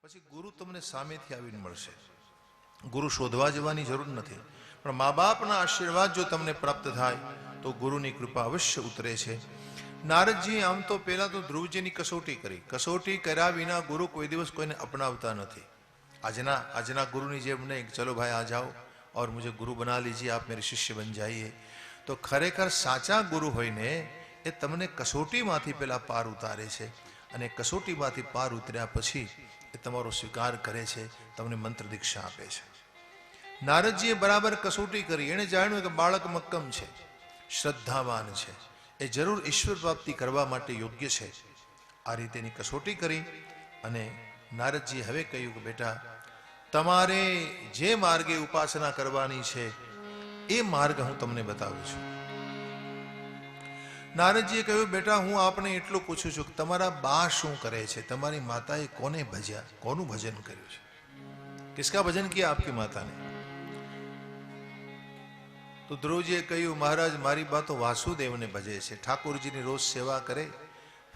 પછી ગુરુ તમને સામેથી આવીને મળશે. ગુરુ શોધવા જવાની જરૂર નથી, પણ મા બાપના આશીર્વાદ જો તમને પ્રાપ્ત થાય તો ગુરુની કૃપા અવશ્ય ઉતરે છે. નારદજી આમ તો પહેલા તો ધ્રુવજીની કસોટી કરી. કસોટી કર્યા વિના ગુરુ કોઈ દિવસ કોઈને અપનાવતા નથી. આજના ગુરુની જેમ નહીં, ચલો ભાઈ આ જાઓ और मुझे गुरु बना लीजिए, आप मेरे शिष्य बन जाइए. तो खरेखर साचा गुरु होइने એ તમને કસોટીમાંથી પહેલા પાર ઉતારે છે, અને કસોટીમાંથી પાર ઉતર્યા પછી એ તમારો સ્વીકાર કરે છે, તમને મંત્ર દીક્ષા આપે છે. નારદજીએ બરાબર કસોટી કરી. એણે જાણ્યું કે બાળક મક્કમ છે, શ્રદ્ધાવાન છે, એ જરૂર ઈશ્વર પ્રાપ્તિ કરવા માટે યોગ્ય છે. આ રીતેની કસોટી કરી અને નારદજીએ હવે કહ્યું કે બેટા, તમારે જે માર્ગે ઉપાસના કરવાની છે એ માર્ગ હું તમને બતાવું છું. નારદજીએ કહ્યું, બેટા હું આપને એટલું પૂછું છું કે તમારા બા શું કરે છે? તમારી માતાએ કોને ભજ્યા, કોનું ભજન કર્યું છે? કિસકા ભજન કિયા આપકી માતાને? તો ધ્રુવજીએ કહ્યું, મહારાજ મારી બા તો વાસુદેવને ભજે છે. ઠાકોરજીની રોજ સેવા કરે,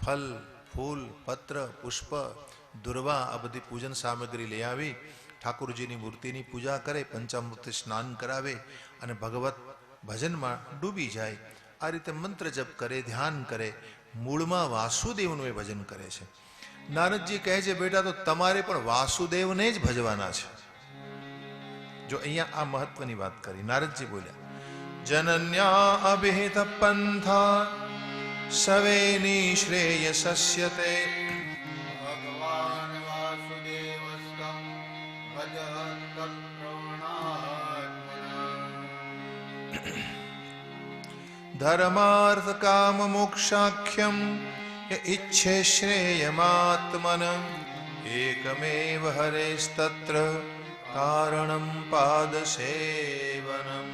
ફલ ફૂલ પત્ર પુષ્પ દુર્વા આ બધી પૂજન સામગ્રી લઈ આવી ઠાકોરજીની મૂર્તિની પૂજા કરે, પંચામૃતથી સ્નાન કરાવે અને ભગવત ભજનમાં ડૂબી જાય. આ રીતે મંત્ર જપ કરે, ધ્યાન કરે, મૂળમાં વાસુદેવનું એ ભજન કરે છે. નારદજી કહે છે, બેટા તો તમારે પણ વાસુદેવને જ ભજવાના છે. જો અહીંયા આ મહત્વની વાત કરી. નારદજી બોલ્યા, જનન્યા અભિહિત પંથા સવેની શ્રેયસસ્યતે धर्मार्थ काम मोक्षाख्यम इच्छे श्रेयमात्मन एकमेव हरेस्तत्र कारणं पादसेवनम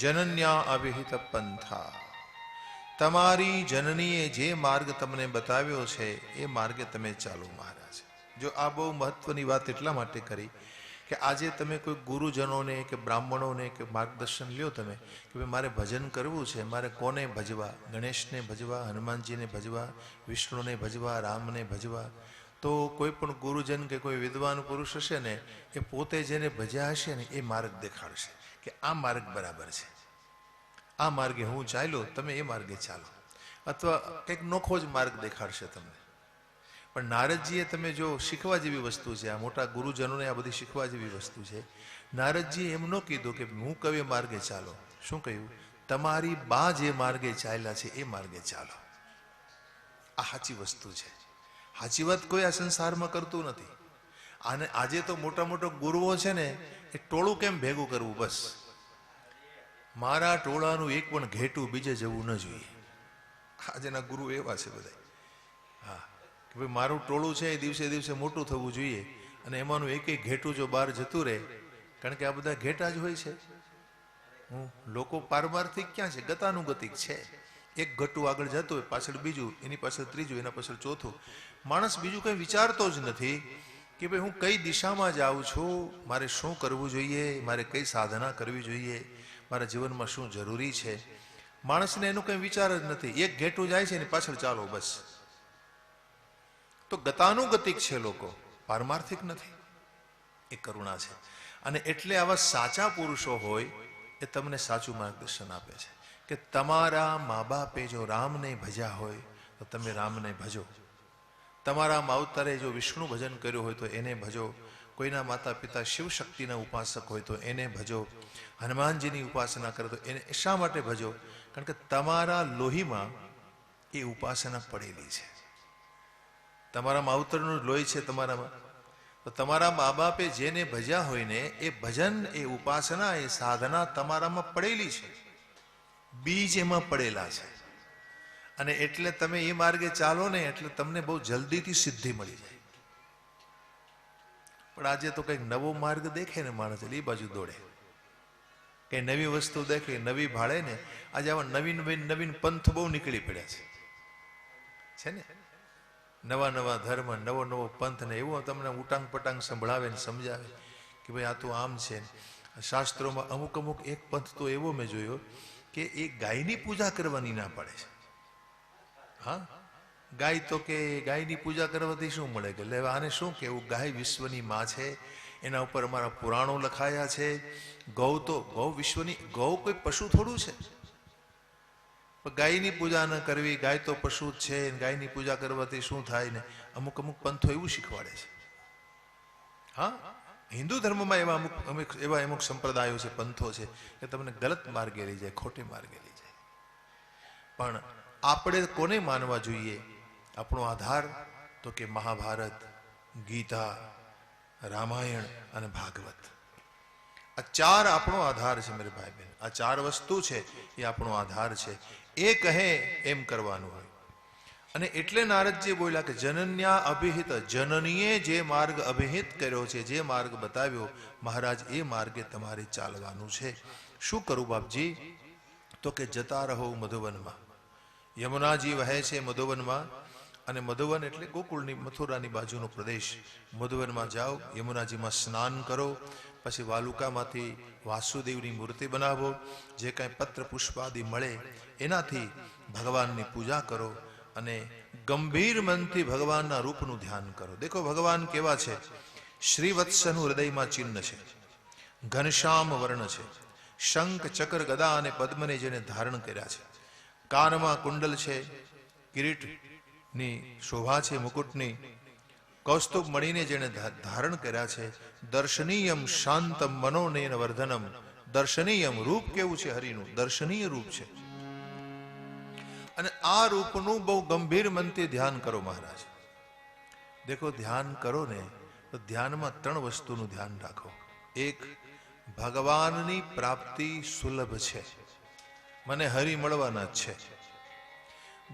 जनन्या अभिहित पंथा. તમારી જનનીએ જે માર્ગ તમને બતાવ્યો છે એ માર્ગે તમે ચાલો મહારાજ. જો આ બહુ મહત્વની વાત એટલા માટે કરી કે આજે તમે કોઈ ગુરુજનોને કે બ્રાહ્મણોને કે માર્ગદર્શન લ્યો તમે કે ભાઈ મારે ભજન કરવું છે, મારે કોને ભજવા? ગણેશને ભજવા, હનુમાનજીને ભજવા, વિષ્ણુને ભજવા, રામને ભજવા. તો કોઈ પણ ગુરુજન કે કોઈ વિદ્વાન પુરુષ હશે ને એ પોતે જેને ભજ્યા હશે ને એ માર્ગ દેખાડશે કે આ માર્ગ બરાબર છે, આ માર્ગે હું ચાલ્યો, તમે એ માર્ગે ચાલો. અથવા કંઈક નોખો જ માર્ગ દેખાડશે તમને. પણ નારદજીએ તમે જો શીખવા જેવી વસ્તુ છે, આ મોટા ગુરુજનોને આ બધી શીખવા જેવી વસ્તુ છે. નારદજીએ એમ ન કીધું કે હું કયો માર્ગે ચાલો. શું કહ્યું? તમારી બા જે માર્ગે ચાલ્યા છે એ માર્ગે ચાલો. આ સાચી વસ્તુ છે. સાચી વાત કોઈ આ સંસારમાં કરતું નથી. અને આજે તો મોટા મોટા ગુરુઓ છે ને એ ટોળું કેમ ભેગું કરવું? બસ મારા ટોળાનું એક પણ ઘેટું બીજે જવું ન જોઈએ. આજના ગુરુ એવા છે બધા. હા, કે ભાઈ મારું ટોળું છે એ દિવસે દિવસે મોટું થવું જોઈએ અને એમાંનું એક એક ઘેટું જો બહાર જતું રહે, કારણ કે આ બધા ઘેટા જ હોય છે. લોકો પારમાર્થિક ક્યાં છે? ગતાનુગતિક છે. એક ઘટું આગળ જતું હોય, પાછળ બીજું, એની પાછળ ત્રીજું, એના પાછળ ચોથું. માણસ બીજું કંઈ વિચારતો જ નથી કે ભાઈ હું કઈ દિશામાં જાઉં છું, મારે શું કરવું જોઈએ, મારે કઈ સાધના કરવી જોઈએ, મારા જીવનમાં શું જરૂરી છે. માણસને એનું કંઈ વિચાર જ નથી. એક ઘેટું જાય છે એની પાછળ ચાલો બસ. તો ગતાનુગતિક છે લોકો, પારમાર્થિક નથી. એ કરુણા છે. અને એટલે આવા સાચા પુરુષો હોય એ તમને સાચું માર્ગદર્શન આપે છે કે તમારા મા બાપે જો રામને ભજ્યા હોય તો તમે રામને ભજો. તમારા માવતરે જો વિષ્ણુ ભજન કર્યું હોય તો એને ભજો. કોઈના માતા પિતા શિવ શક્તિના ઉપાસક હોય તો એને ભજો. હનુમાનજીની ઉપાસના કરે તો એને શા માટે ભજો? કારણ કે તમારા લોહીમાં એ ઉપાસના પડેલી છે. તમારા માવતરનું લોહી છે તમારામાં. તો તમારા મા બાપે જેને ભજ્યા હોય ને એ ભજન, એ ઉપાસના, એ સાધના તમારામાં પડેલી છે. બીજ એમાં પડેલા છે. અને એટલે તમે એ માર્ગે ચાલો ને એટલે તમને બહુ જલ્દીથી સિદ્ધિ મળી જાય. પણ આજે તો કંઈક નવો માર્ગ દેખે ને માણસ એ બાજુ દોડે. કઈ નવી વસ્તુ દેખે, નવી ભાળે ને. આજે આવા નવીન પંથ બહુ નીકળી પડ્યા છે ને. નવા નવા ધર્મ, નવો નવો પંથ ને એવું તમને ઉટાંગ પટાંગ સંભળાવે ને સમજાવે કે ભાઈ આ તો આમ છે. શાસ્ત્રોમાં અમુક એક પંથ તો એવો મેં જોયો કે એ ગાયની પૂજા કરવાની ના પાડે છે. હા, ગાય તો કે ગાયની પૂજા કરવાથી શું મળે? કે એટલે આને શું કેવું? ગાય વિશ્વની માં છે, એના ઉપર અમારા પુરાણો લખાયા છે. ગૌ તો ગૌ વિશ્વની, ગૌ કોઈ પશુ થોડું છે? ગાયની પૂજા ન કરવી, ગાય તો પશુ જ છે, ગાયની પૂજા કરવાથી શું થાય ને? અમુક અમુક પંથો એવું શીખવાડે છે. હા, હિન્દુ ધર્મમાં એવા અમુક સંપ્રદાયો છે, પંથો છે કે તમને ગલત માર્ગે લઈ જાય, ખોટે માર્ગે લઈ જાય. પણ આપણે કોને માનવા જોઈએ? આપણો આધાર તો કે મહાભારત, ગીતા, રામાયણ અને ભાગવત. આ ચાર આપણો આધાર છે મેરે ભાઈ બહેન. આ ચાર વસ્તુ છે એ આપણો આધાર છે. એ કહે એમ કરવાનું હોય. અને એટલે નારદજી બોલ્યા કે જનન્યા અભિહિત, જનનીએ જે માર્ગ અભિહિત કર્યો છે, જે માર્ગ બતાવ્યો મહારાજ, એ માર્ગે તમારે ચાલવાનું છે. શું કરું બાપજી? તો કે જતા રહો મધુવનમાં. યમુનાજી વહે છે મધુવનમાં, અને મધુવન એટલે ગોકુળની, મથુરાની બાજુનો પ્રદેશ. મધુવનમાં જાઓ, યમુનાજીમાં સ્નાન કરો, પછી વાલુકામાંથી વાસુદેવની મૂર્તિ બનાવો, જે કાંઈ પત્ર પુષ્પ આદિ મળે એનાથી ભગવાનની પૂજા કરો, અને ગંભીર મનથી ભગવાનના રૂપનું ધ્યાન કરો. દેખો ભગવાન કેવા છે? શ્રીવત્સનું હૃદયમાં ચિહ્ન છે, ઘનશ્યામ વર્ણ છે, શંખ ચક્ર ગદા અને પદ્મને જેને ધારણ કર્યા છે, કાનમાં કુંડલ છે, કિરીટની શોભા છે, મુકુટની, કૌસ્તુભ મણીને જેને ધારણ કર્યા છે, દર્શનીયમ શાંતમ મનોનયન વર્ધનમ. દર્શનીયમ રૂપ કેવું છે? હરિનું દર્શનીય રૂપ છે. અને આ રૂપનું બહુ ગંભીર મનથી ધ્યાન કરો મહારાજ. દેખો ધ્યાન કરો ને તો ધ્યાનમાં ત્રણ વસ્તુનું ધ્યાન રાખો. એક, ભગવાનની પ્રાપ્તિ સુલભ છે, મને હરિ મળવાના જ છે.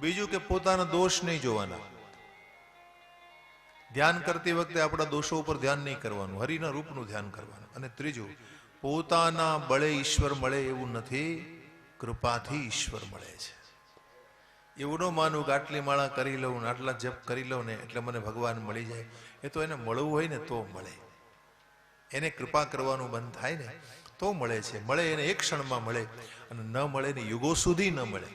બીજું કે પોતાના દોષ નહીં જોવાના. ધ્યાન કરતી વખતે આપણા દોષો ઉપર ધ્યાન નહીં કરવાનું, હરિના રૂપનું ધ્યાન કરવાનું. અને ત્રીજું, પોતાના બળે ઈશ્વર મળે એવું નથી, કૃપાથી ઈશ્વર મળે છે. એવું ન માનવું કે આટલી માળા કરી લઉં, આટલા જપ કરી લઉં ને એટલે મને ભગવાન મળી જાય. એ તો એને મળવું હોય ને તો મળે. એને કૃપા કરવાનું બંધ થાય ને તો મળે છે. મળે એને એક ક્ષણમાં મળે, અને ન મળે ને યુગો સુધી ન મળે.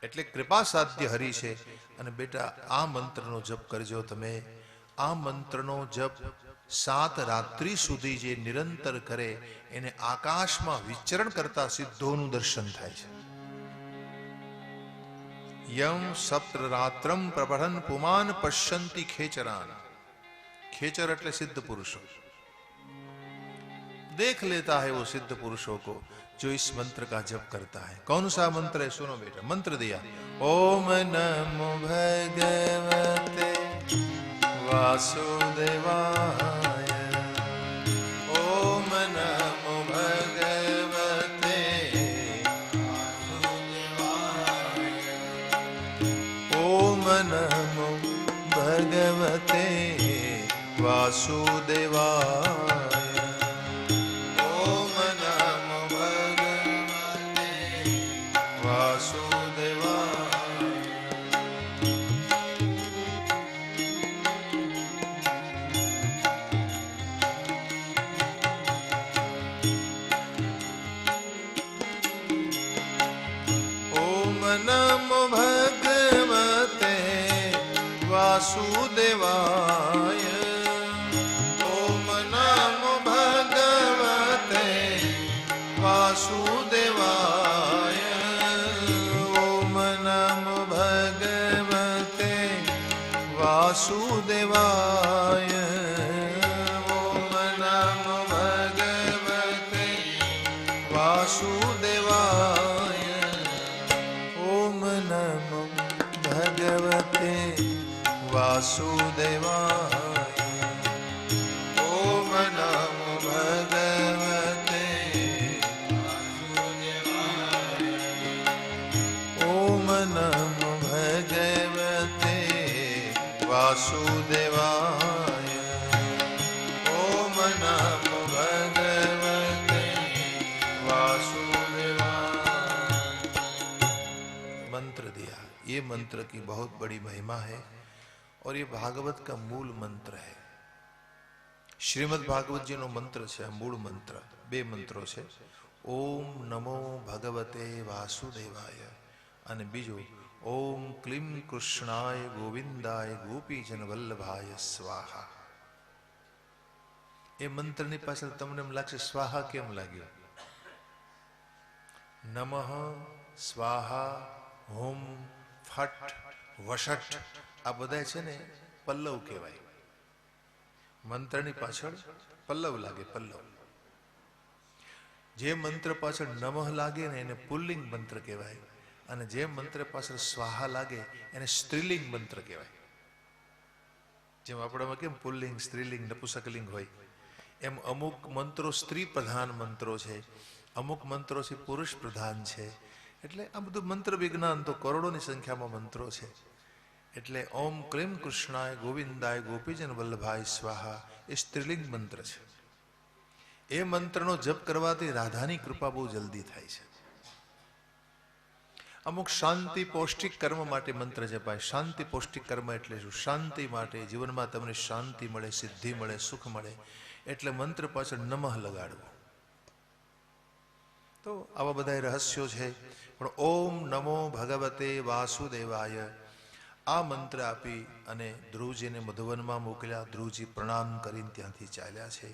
એટલે કૃપા સાધ્ય હરિ છે. અને બેટા આ મંત્રનો જપ કરજો તમે. આ મંત્રનો જપ 7 રાત્રિ સુધી જે નિરંતર કરે એને આકાશમાં વિચરણ કરતા સિદ્ધોનું દર્શન થાય છે. યમ સપ્તરાત્રમ પ્રબધન પુમાન પશ્યંતિ ખેચરાન. खेचर એટલે सिद्ध पुरुषों. देख लेता है वो सिद्ध पुरुषों को जो इस मंत्र का जप करता है. कौन सा मंत्र है? सुनो बेटा, मंत्र दिया, ओम नमो भगवते वासुदेवाय. ओम नमो भगवते वासुदेवाय. ओम नमो भगवते वासुदेवाय. ओम नमो भगवते वासुदेवाय. ओम नमो भगवते वासुदेवाय. वासुदेवाय. ओम नमो भगवते वासुदेवाय. ओम नमो भगवते वासुदेवाय. ओम नमो भगवते वासुदेवाय. ओम नमो भगवते नमो भगवते वासुदेवाय. ओम नमो भगवते वासुदेवाय. मंत्र दिया. ये मंत्र की बहुत बड़ी महिमा है और ये भागवत का मूल मंत्र है. श्रीमद् भागवत जी नो मंत्र है मूल मंत्र. 2 मंत्रों है, ओम नमो भगवते वासुदेवाय અને બીજું ઓમ ક્લીમ કૃષ્ણાય ગોવિંદાય ગોપીજન વલ્લભાય સ્વાહા. એ મંત્રની પાછળ તમને એમ લાગશે સ્વાહા કેમ લાગ્યો? નમઃ, સ્વાહા, હોમ, ફટ, વષટ આ બધા છે ને પલ્લવ કહેવાય. મંત્રની પાછળ પલ્લવ લાગે. પલ્લવ જે મંત્ર પાછળ નમઃ લાગે ને એને પુલ્લિંગ મંત્ર કહેવાય, અને જે મંત્ર પાછળ સ્વાહા લાગે એને સ્ત્રીલિંગ મંત્ર કહેવાય. જેમ આપણામાં કેમ પુલ્લિંગ, સ્ત્રીલિંગ, નપુંસકલિંગ હોય, એમ અમુક મંત્રો સ્ત્રી પ્રધાન મંત્રો છે, અમુક મંત્રો છે પુરુષ પ્રધાન છે. એટલે આ બધું મંત્ર વિજ્ઞાન તો કરોડોની સંખ્યામાં મંત્રો છે. એટલે ઓમ ક્લીમ કૃષ્ણાય ગોવિંદાય ગોપીજન વલ્લભાય સ્વાહા એ સ્ત્રીલિંગ મંત્ર છે. એ મંત્રનો જપ કરવાથી રાધાની કૃપા બહુ જલ્દી થાય છે. અમુક શાંતિ પૌષ્ટિક કર્મ માટે મંત્ર જપાય. શાંતિ પૌષ્ટિક કર્મ એટલે શું? શાંતિ માટે, જીવનમાં તમને શાંતિ મળે, સિદ્ધિ મળે, સુખ મળે, એટલે મંત્ર પાછળ નમઃ લગાડવો. તો આવા બધા રહસ્યો છે. પણ ઓમ નમો ભગવતે વાસુદેવાય આ મંત્ર આપી અને ધ્રુવજીને મધુવનમાં મોકલ્યા. ધ્રુવજી પ્રણામ કરીને ત્યાંથી ચાલ્યા છે.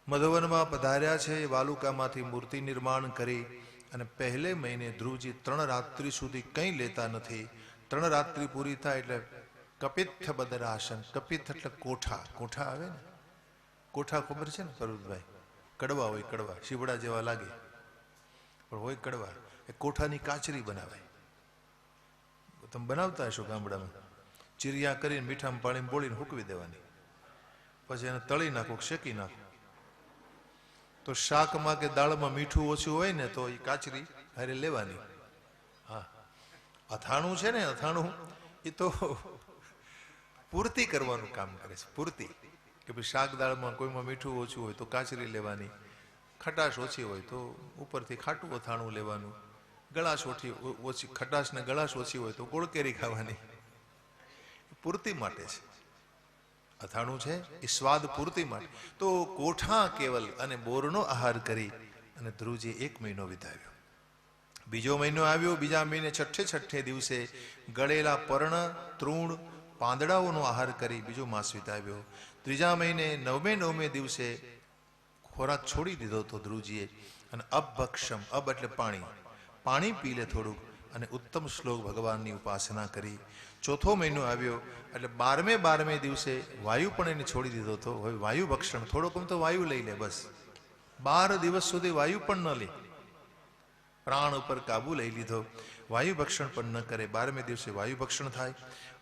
મધુવનમાં પધાર્યા છે. વાલુકામાંથી મૂર્તિ નિર્માણ કરી અને પહેલે મહિને ધ્રુવજી 3 રાત્રિ સુધી કંઈ લેતા નથી. 3 રાત્રિ પૂરી થાય એટલે કપિત્થ બદરાસન. કપિત્થ એટલે કોઠા. કોઠા આવે ને, કોઠા ખબર છે ને પર્વતભાઈ? કડવા હોય, કડવા, શીવડા જેવા લાગે પણ હોય કડવા. એ કોઠાની કાચરી બનાવે. તમે બનાવતા હશો ગામડામાં. ચીરિયા કરીને મીઠામાં પાણીમાં બોળીને હૂકવી દેવાની, પછી એને તળી નાખો, શેકી નાખો. તો શાકમાં કે દાળમાં મીઠું ઓછું હોય ને તો એ કાચરી હારે લેવાની. હા, અથાણું છે ને, અથાણું એ તો પૂર્તિ કરવાનું કામ કરે છે. પૂર્તિ કે ભાઈ શાક દાળમાં કોઈમાં મીઠું ઓછું હોય તો કાચરી લેવાની, ખટાશ ઓછી હોય તો ઉપરથી ખાટું અથાણું લેવાનું, ગળાશ ઓછી, ખટાશ ને ગળાશ ઓછી હોય તો ગોળ કેરી ખાવાની. પૂર્તિ માટે છે અથાણું છે, એ સ્વાદ પૂર્તિ માટે. તો કોઠા કેવલ અને બોરનો આહાર કરી અને ધ્રુવજી 1 મહિનો વિતાવ્યો. બીજો મહિનો આવ્યો. બીજા મહિને છઠ્ઠે દિવસે ગળેલા પર્ણ, તૃણ, પાંદડાઓનો આહાર કરી બીજો માસ વિતાવ્યો. ત્રીજા મહિને 9મે દિવસે ખોરાક છોડી દીધો હતો ધ્રુવજીએ, અને અબભક્ષમ, અબ એટલે પાણી પી લે થોડુંક, અને ઉત્તમ શ્લોક ભગવાનની ઉપાસના કરી. ચોથો મહિનો આવ્યો એટલે 12મે દિવસે વાયુ પણ એને છોડી દીધો હતો. હવે વાયુ ભક્ષણ, થોડોક તો વાયુ લઈ લે, બસ 12 દિવસ સુધી વાયુ પણ ન લે. પ્રાણ ઉપર કાબુ લઈ લીધો, વાયુ ભક્ષણ પણ ન કરે. 12મે દિવસે વાયુ ભક્ષણ થાય.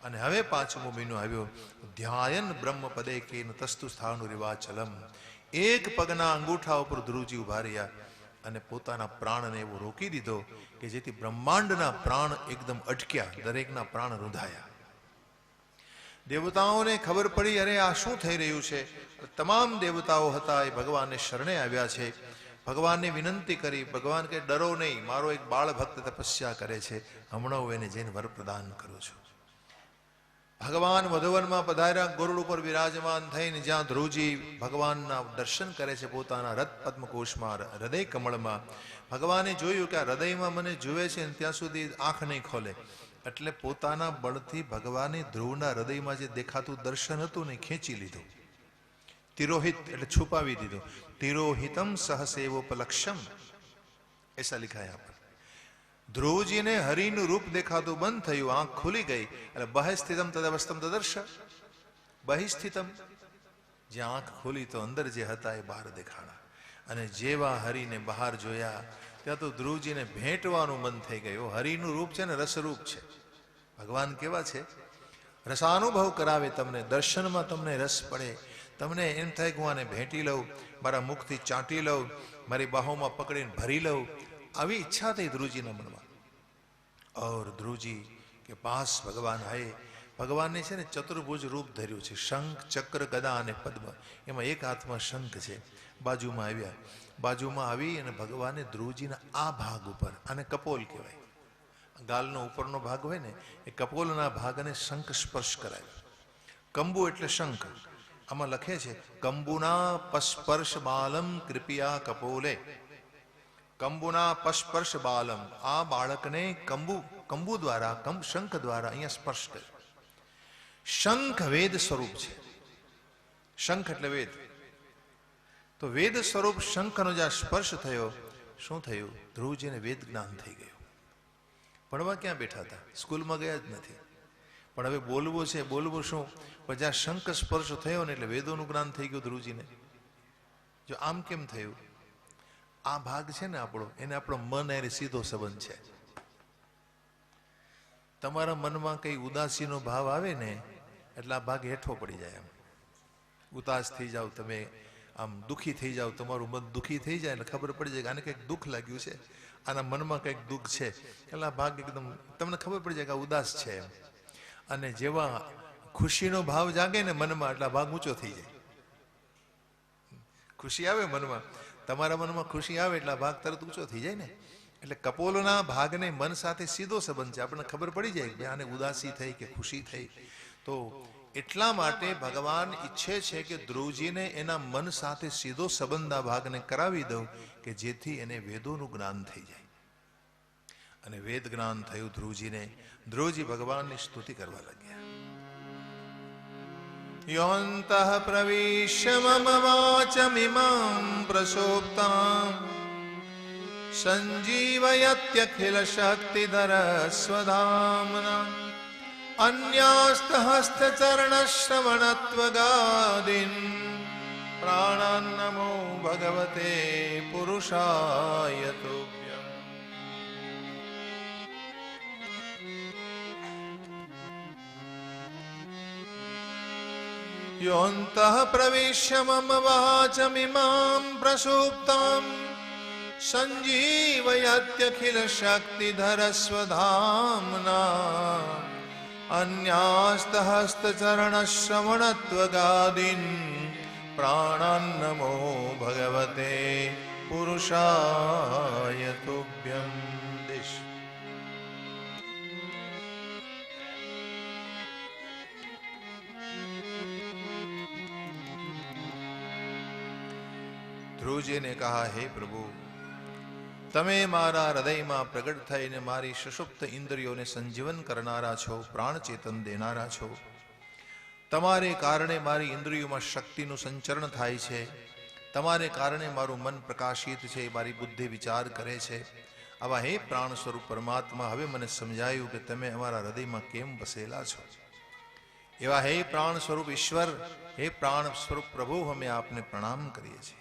અને હવે 5મો મહિનો આવ્યો. ધ્યાયન બ્રહ્મ પદે કેન તસ્તુ સ્થાનુ રિવાચલમ. એક પગના અંગૂઠા ઉપર ધ્રુવજી ઉભા રહ્યા અને પોતાના પ્રાણને એવો રોકી દીધો કે જેથી બ્રહ્માંડના પ્રાણ એકદમ અટક્યા, દરેકના પ્રાણ રૂંધાયા. દેવતાઓને ખબર પડી, અરે આ શું થઈ રહ્યું છે? તમામ દેવતાઓ હતા એ ભગવાનને શરણે આવ્યા છે. ભગવાનને વિનંતી કરી. ભગવાન કે ડરો નહીં, મારો એક બાળ ભક્ત તપસ્યા કરે છે, હમણાં હું એને જઈને વર પ્રદાન કરું છું. ભગવાન મધુવનમાં પધાર્યા. ગરુડ ઉપર વિરાજમાન થઈને જ્યાં ધ્રુવજી ભગવાનના દર્શન કરે છે પોતાના રથ પદ્મકોશમાં, હૃદય કમળમાં, ભગવાને જોયું કે આ હૃદયમાં મને જુએ છે ને ત્યાં સુધી આંખ નહીં ખોલે, એટલે પોતાના બળથી ભગવાને ધ્રુવના હૃદયમાં જે દેખાતું દર્શન હતું ને ખેંચી લીધું. તિરોહિત એટલે છુપાવી દીધું. તિરોહિતમ સહસેવોપલક્ષમ એસા લિખા હૈ. ધ્રુવજીને હરિનું રૂપ દેખાતું બંધ થયું, આંખ ખુલી ગઈ. એટલે બહિસ્થિતમ તદવસ્તમ તદર્શ. બહિસ્થિતમ, જ્યાં આંખ ખુલી તો અંદર જે હતા એ બહાર દેખાણા. અને જેવા હરિને બહાર જોયા ત્યાં તો ધ્રુવજીને ભેટવાનું મન થઈ ગયું. હરિનું રૂપ છે ને રસરૂપ છે. ભગવાન કેવા છે? રસાનુભવ કરાવે તમને. દર્શનમાં તમને રસ પડે, તમને એમ થાય કે હું આને ભેટી લઉં, મારા મુખથી ચાટી લઉં, મારી બાહોમાં પકડીને ભરી લઉં. આવી ઈચ્છા થઈ ધ્રુવજીના મનમાં. और ध्रुवजी के पास भगवान आए. ભગવાનને છે ને ચતુર્ભુજ રૂપ ધર્યું છે, શંખ, ચક્ર, ગદા અને પદ્મ. એમાં એક હાથમાં શંખ છે. બાજુમાં આવ્યા. બાજુમાં આવી અને ભગવાને ધ્રુવજીના આ ભાગ ઉપર, આને કપોલ કહેવાય, ગાલનો ઉપરનો ભાગ હોય ને એ કપોલના ભાગને શંખ સ્પર્શ કરાવ્યો. કંબુ એટલે શંખ. આમાં લખે છે કંબુના પસ્પર્શ બાલમ કૃપયા કપોલે. કંબુના પસ્પર્શ બાલમ, આ બાળકને કંબુ કંબુ દ્વારા શંખ દ્વારા અહીંયા સ્પર્શ કર્યો. શંખ વેદ સ્વરૂપ છે. શંખ એટલે વેદ. તો વેદ સ્વરૂપ શંખનો જ્યાં સ્પર્શ થયો, શું થયું? ધ્રુવજીને વેદ જ્ઞાન થઈ ગયું. ભણવા ક્યાં બેઠા હતા? સ્કૂલમાં ગયા જ નથી. પણ હવે બોલવું છે, બોલવું શું? પણ જ્યાં શંખ સ્પર્શ થયો ને એટલે વેદોનું જ્ઞાન થઈ ગયું ધ્રુવજીને. જો આમ કેમ થયું? આ ભાગ છે ને આપણો, એને આપણો મન એને સીધો સંબંધ છે. તમારા મનમાં કઈ ઉદાસીનો ભાવ આવે ને એટલે આ ભાગ હેઠો પડી જાય. એમ ઉદાસ થઈ જાવ તમે, આમ દુઃખી થઈ જાવ, તમારું મન દુઃખી થઈ જાય એટલે ખબર પડી જાય કે આને કંઈક દુઃખ લાગ્યું છે, આના મનમાં કંઈક દુઃખ છે, એટલે આ ભાગ એકદમ તમને ખબર પડી જાય કે આ ઉદાસ છે એમ. અને જેવા ખુશીનો ભાવ જાગે ને મનમાં એટલે આ ભાગ ઊંચો થઈ જાય. ખુશી આવે મનમાં, તમારા મનમાં ખુશી આવે એટલે આ ભાગ તરત ઊંચો થઈ જાય ને. એટલે કપોલના ભાગને મન સાથે સીધો સંબંધ છે. આપણને ખબર પડી જાય કે આને ઉદાસી થઈ કે ખુશી થઈ. તો એટલા માટે ભગવાન ઈચ્છે છે કે ધ્રુવજીને એના મન સાથે સીધો સંબંધ આ ભાગને કરાવી દઉં કે જેથી એને વેદોનું જ્ઞાન થઈ જાય. અને વેદ જ્ઞાન થયું ધ્રુવજીને. ધ્રુવજી ભગવાનની સ્તુતિ કરવા લાગ્યા. યોऽन्तઃ પ્રવિશ્ય મમ વાચમિમાં પ્રસોપ્તાં સંજીવયત્યખિલ શક્તિધર સ્વધામ્ના अन्यास्तहस्तचरणश्रवणत्वगादीन् प्राणान्नमो भगवते पुरुषाय तुभ्यम्. योऽन्तः प्रविश्य मम वाचमिमां प्रसुप्तां संजीवयत्यखिल शक्तिधर स्वधाम्ना अन्यास्तहस्तचरणश्रवणत्वगादीन् प्राणान्नमो भगवते पुरुषाय तुभ्यम्. दिश ध्रुवजी ने कहा, हे प्रभु, તમે મારા હૃદયમાં પ્રગટ થઈને મારી સુષુપ્ત ઇન્દ્રિયોને સંજીવન કરનારા છો, પ્રાણ ચેતન દેનારા છો. તમારે કારણે મારી ઇન્દ્રિયોમાં શક્તિનું સંચરણ થાય છે. તમારે કારણે મારું મન પ્રકાશિત છે, મારી બુદ્ધિ વિચાર કરે છે. આવા હે પ્રાણ સ્વરૂપ પરમાત્મા, હવે મને સમજાયું કે તમે અમારા હૃદયમાં કેમ વસેલા છો. એવા હે પ્રાણ સ્વરૂપ ઈશ્વર, હે પ્રાણ સ્વરૂપ પ્રભુ, અમે આપને પ્રણામ કરીએ છીએ.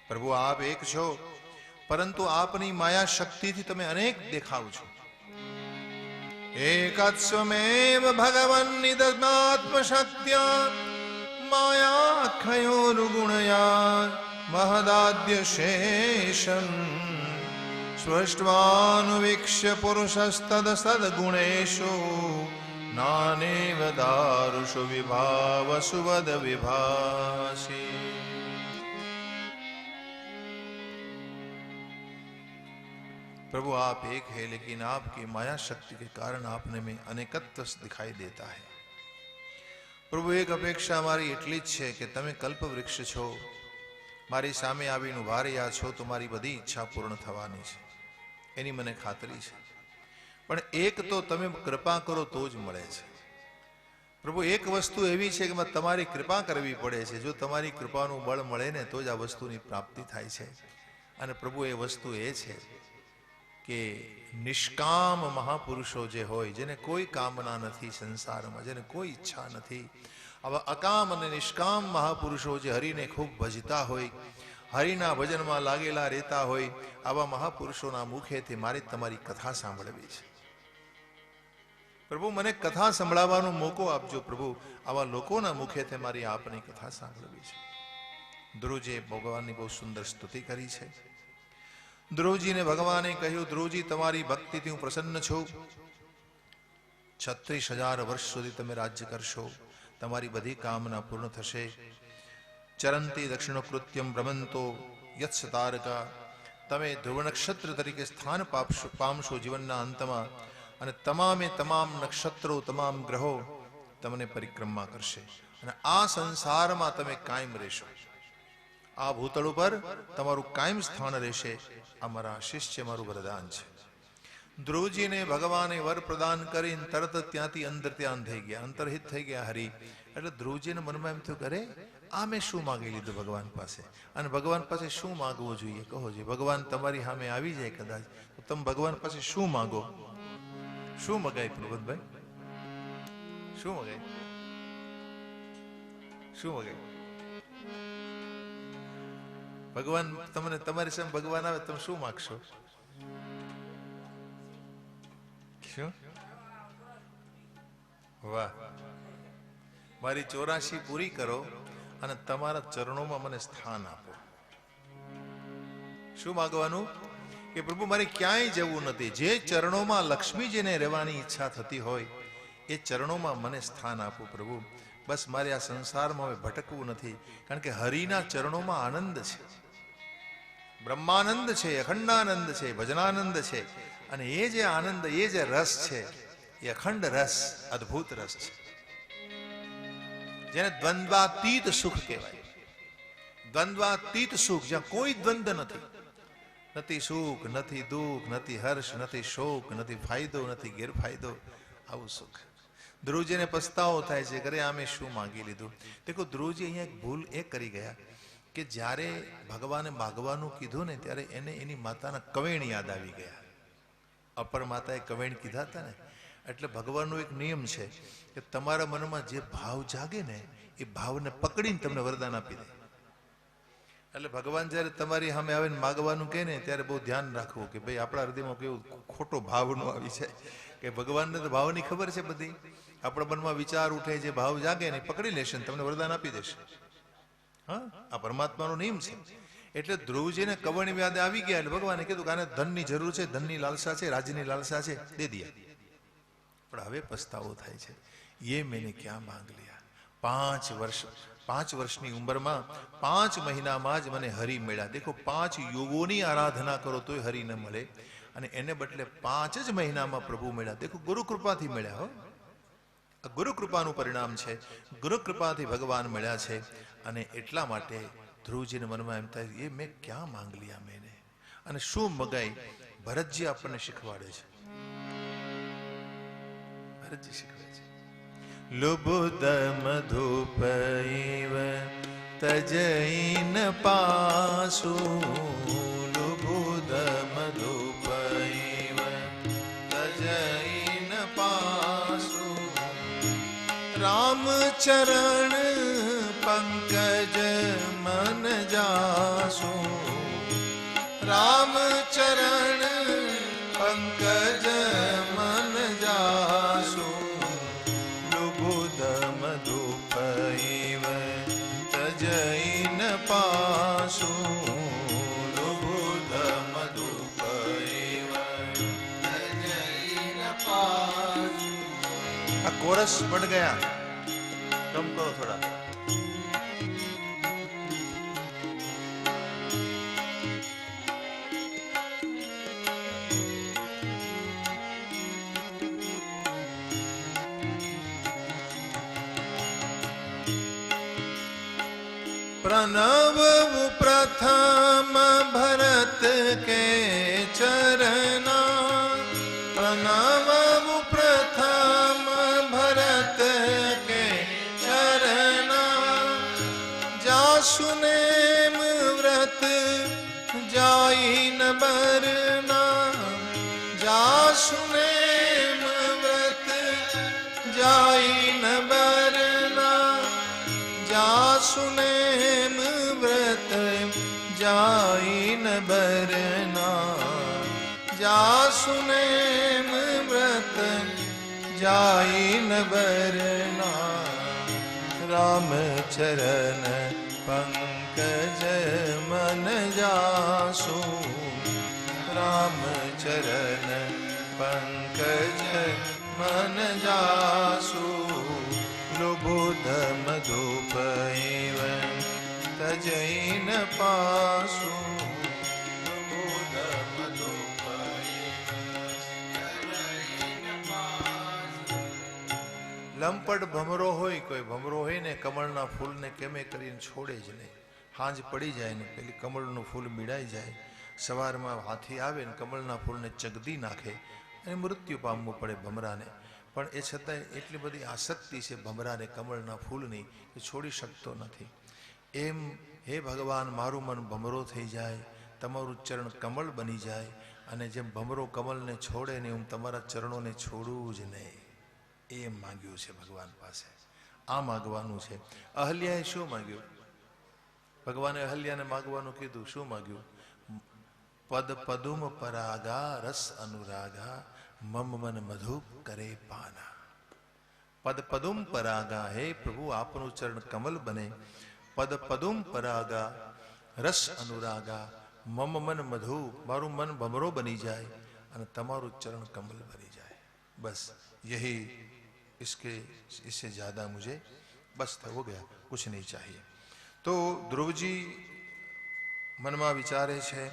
પ્રભુ, આપ એક છો, પરંતુ આપની માયા શક્તિથી તમે અનેક દેખાવ છો. એકત્સ્વમેવ ભગવન નિદત્માત્મ શક્ત્યા માયાખયોરુગુણયા મહદાદ્ય શેષં સ્પૃષ્ટવાનુવીક્ષ્ય પુરુષસ્તદ સદગુણેષુ નાનેવ દારુષુ વિભાવસુવદ વિભાસી. प्रभु आप एक है, लेकिन आपकी माया शक्ति के कारण आपने में अनेकत्व दिखाई देता है. प्रभु, एक अपेक्षा हमारी એટલી જ છે કે તમે કલ્પ વૃક્ષ છો, મારી સામે આવીને ઉભા રહ્યા છો તો મારી બધી ઈચ્છા પૂર્ણ થવાની છે, એની મને ખાતરી છે. પણ એક તો તમે કૃપા કરો તો જ મળે છે. પ્રભુ, એક વસ્તુ એવી છે કે તમારી કૃપા કરવી પડે છે. જો તમારી કૃપાનું બળ મળે ને તો જ આ વસ્તુની પ્રાપ્તિ થાય છે. અને પ્રભુ, એ વસ્તુ એ છે કે નિષ્કામ મહાપુરુષો જે હોય, જેને કોઈ કામના નથી સંસારમાં, જેને કોઈ ઈચ્છા નથી, આવા અકામ અને નિષ્કામ મહાપુરુષો જે હરિને ખૂબ ભજતા હોય, હરિના ભજનમાં લાગેલા રહેતા હોય, આવા મહાપુરુષોના મુખેથી મારે તમારી કથા સાંભળવી છે. પ્રભુ, મને કથા સંભળાવવાનો મોકો આપજો. પ્રભુ, આવા લોકોના મુખેથી મારી આપની કથા સાંભળવી છે. ધ્રુવજીએ ભગવાનની બહુ સુંદર સ્તુતિ કરી છે. ધ્રુવજીને ભગવાને કહ્યું, ધ્રુવજી, તમારી ભક્તિથી હું પ્રસન્ન છું. 36,000 વર્ષ સુધી તમે રાજ્ય કરશો, તમારી બધી કામના પૂર્ણ થશે. ચરંતી દક્ષિણો કૃત્યમ ભ્રમંતો યત્સ તારકા, તમે ધ્રુવ નક્ષત્ર તરીકે સ્થાન પામશો જીવનના અંતમાં. અને તમામે તમામ નક્ષત્રો, તમામ ગ્રહો તમને પરિક્રમા કરશે. અને આ સંસારમાં તમે કાયમ રહેશો. આ ભૂતળ ઉપર તમારું કાયમ સ્થાન રહેશે. આ મારા શિષ્ય મારું વરદાન છે. ધ્રુવજીને ભગવાને વર પ્રદાન કરીને તરત જ ત્યાંથી અંદર ત્યાં થઈ ગયા, અંતર્હિત થઈ ગયા હરિ. એટલે ધ્રુવજીને મનમાં એમ થયું કે અરે આ મેં શું માગી લીધું ભગવાન પાસે, અને ભગવાન પાસે શું માગવું જોઈએ કહો જોઈએ. ભગવાન તમારી સામે આવી જાય કદાચ તો તમે ભગવાન પાસે શું માગો? શું મગાય પ્રબોધભાઈ? શું મગાય? શું મગાય? ભગવાન તમને, તમારી સામે ભગવાન આવે તમે શું માગશો? શું? વાહ, મારી 84 પૂરી કરો અને તમારા ચરણોમાં મને સ્થાન આપો. શું માગવાનું? કે પ્રભુ મારે ક્યાંય જવું નથી, જે ચરણોમાં લક્ષ્મીજીને રહેવાની ઈચ્છા થતી હોય એ ચરણોમાં મને સ્થાન આપો પ્રભુ. બસ મારે આ સંસારમાં હવે ભટકવું નથી, કારણ કે હરિના ચરણોમાં આનંદ છે, બ્રહ્માનંદ છે, અખંડાનંદ છે, ભજનાનંદ છે. અને એ જે આનંદ, એ જે રસ છે એ અખંડ રસ, અદ્ભુત રસ છે, જેને દ્વંદ્વાતીત સુખ કહેવાય. દ્વંદ્વાતીત સુખ, જ્યાં કોઈ દ્વંદ્વ નથી, નથી સુખ, નથી દુઃખ, નથી હર્ષ, નથી શોક, નથી ફાયદો, નથી ગેરફાયદો, આવું સુખ. ધ્રુવજીને પસ્તાવો થાય છે, કરે આમે શું માંગી લીધું. દેખો ધ્રુવજી અહીંયા એક ભૂલ એ કરી ગયા કે જ્યારે ભગવાને માગવાનું કીધું ને ત્યારે એને એની માતાના કવેણ યાદ આવી ગયા. અપર માતાએ કવેણ કીધા હતા ને, એટલે ભગવાનનો એક નિયમ છે કે તમારા મનમાં જે ભાવ જાગે ને એ ભાવને પકડીને તમને વરદાન આપી દે. એટલે ભગવાન જ્યારે તમારી સામે આવે ને માગવાનું કહે ને ત્યારે બહુ ધ્યાન રાખવું કે ભાઈ આપણા હૃદયમાં કેવું ખોટો ભાવ ન આવી જાય. કે ભગવાનને તો ભાવની ખબર છે બધી, આપણા મનમાં વિચાર ઉઠે, જે ભાવ જાગે ને પકડી લેશે ને તમને વરદાન આપી દેશે. હા, આ પરમાત્માનો નિયમ છે. એટલે ધ્રુવજીને કવણ યાદ આવી ગયા એટલે ભગવાને કીધું કે આને ધનની જરૂર છે, ધનની લાલસા છે, રાજ્યની લાલસા છે, દે દિયા. પણ હવે પસ્તાવો થાય છે, ये मैंने क्या मांग लिया. 5 વર્ષની ઉંમરમાં 5 મહિનામાં જ મને હરિ મળ્યા. દેખો 5 યુગોની આરાધના કરો તોય હરિ ન મળે, અને એને બદલે 5 જ મહિનામાં પ્રભુ મળ્યા. દેખો ગુરુ કૃપાથી મળ્યા. હો, ગુરુ કૃપાનું પરિણામ છે, ગુરુ કૃપાથી ભગવાન મળ્યા છે. અને એટલા માટે ધ્રુવજીને મનમાં એમ થાય એ મેં ક્યાં માંગ લિયા મેને, અને શું મગાઈ. ભરતજી આપણને શીખવાડે છે, ભરતજી શીખવે છે, લુબુદ મધુપૈવ તજૈન પાસુ, લુબુદ મધુપૈવ તજૈન પાસુ, રામ ચરણ पंकज मन जासु, राम चरण पंकज मन जासु, लुबुद मधुपैव तजैन पासु, लुबुद मधुपैव तजैन पासु. आ कोरस बढ़ गया, कम करो थोड़ा. प्रणव प्रथम भरत के चरना, प्रणव प्रथम भरत के चरना, जासुनेम व्रत जाई न बरना, जासुनेम व्रत जाई न बरना, जासुनेम व्रत जाई न बरना, जासुनेम व्रत जाई न बरना, राम चरण पंकज मन जासु, राम चरण पंकज मन जासु, लुबुद मधुपैव तजैन पासु, लुबुद मधुपैव तजैन पासु. લંપટ ભમરો હોય, કોઈ ભમરો હોય ને કમળના ફૂલને કેમે કરીને છોડે જ નહીં. હાંજ પડી જાય ને પેલી કમળનું ફૂલ મીડાઈ જાય, સવારમાં હાથી આવે ને કમળના ફૂલને ચગદી નાખે અને મૃત્યુ પામવું પડે ભમરાને. પણ એ છતાંય એટલી બધી આસક્તિ છે ભમરાને કમળના ફૂલની કે છોડી શકતો નથી. એમ હે ભગવાન, મારું મન ભમરો થઈ જાય, તમારું ચરણ કમળ બની જાય, અને જેમ ભમરો કમળને છોડે ને હું તમારા ચરણોને છોડું જ નહીં. એમ માંગ્યું છે ભગવાન પાસે. આ માગવાનું છે. અહલ્યાએ શું માંગ્યું? ભગવાને અહલ્યાને માગવાનું કીધું. શું માંગ્યું? પદ પદુમ પરાગા રસ અનુરાગા મમ મન મધુ કરે પાના. પદ પદુમ પરાગા, હે પ્રભુ આપનું ચરણ કમલ બને. પદ પદુમ પરાગા રસ અનુરાગા મમ મન મધુ, મારું મન ભમરો બની જાય અને તમારું ચરણ કમલ બની જાય. બસ यही इससे ज्यादा मुझे बस हो गया, कुछ नहीं चाहिए. तो ध्रुवजी મનમાં વિચારે છે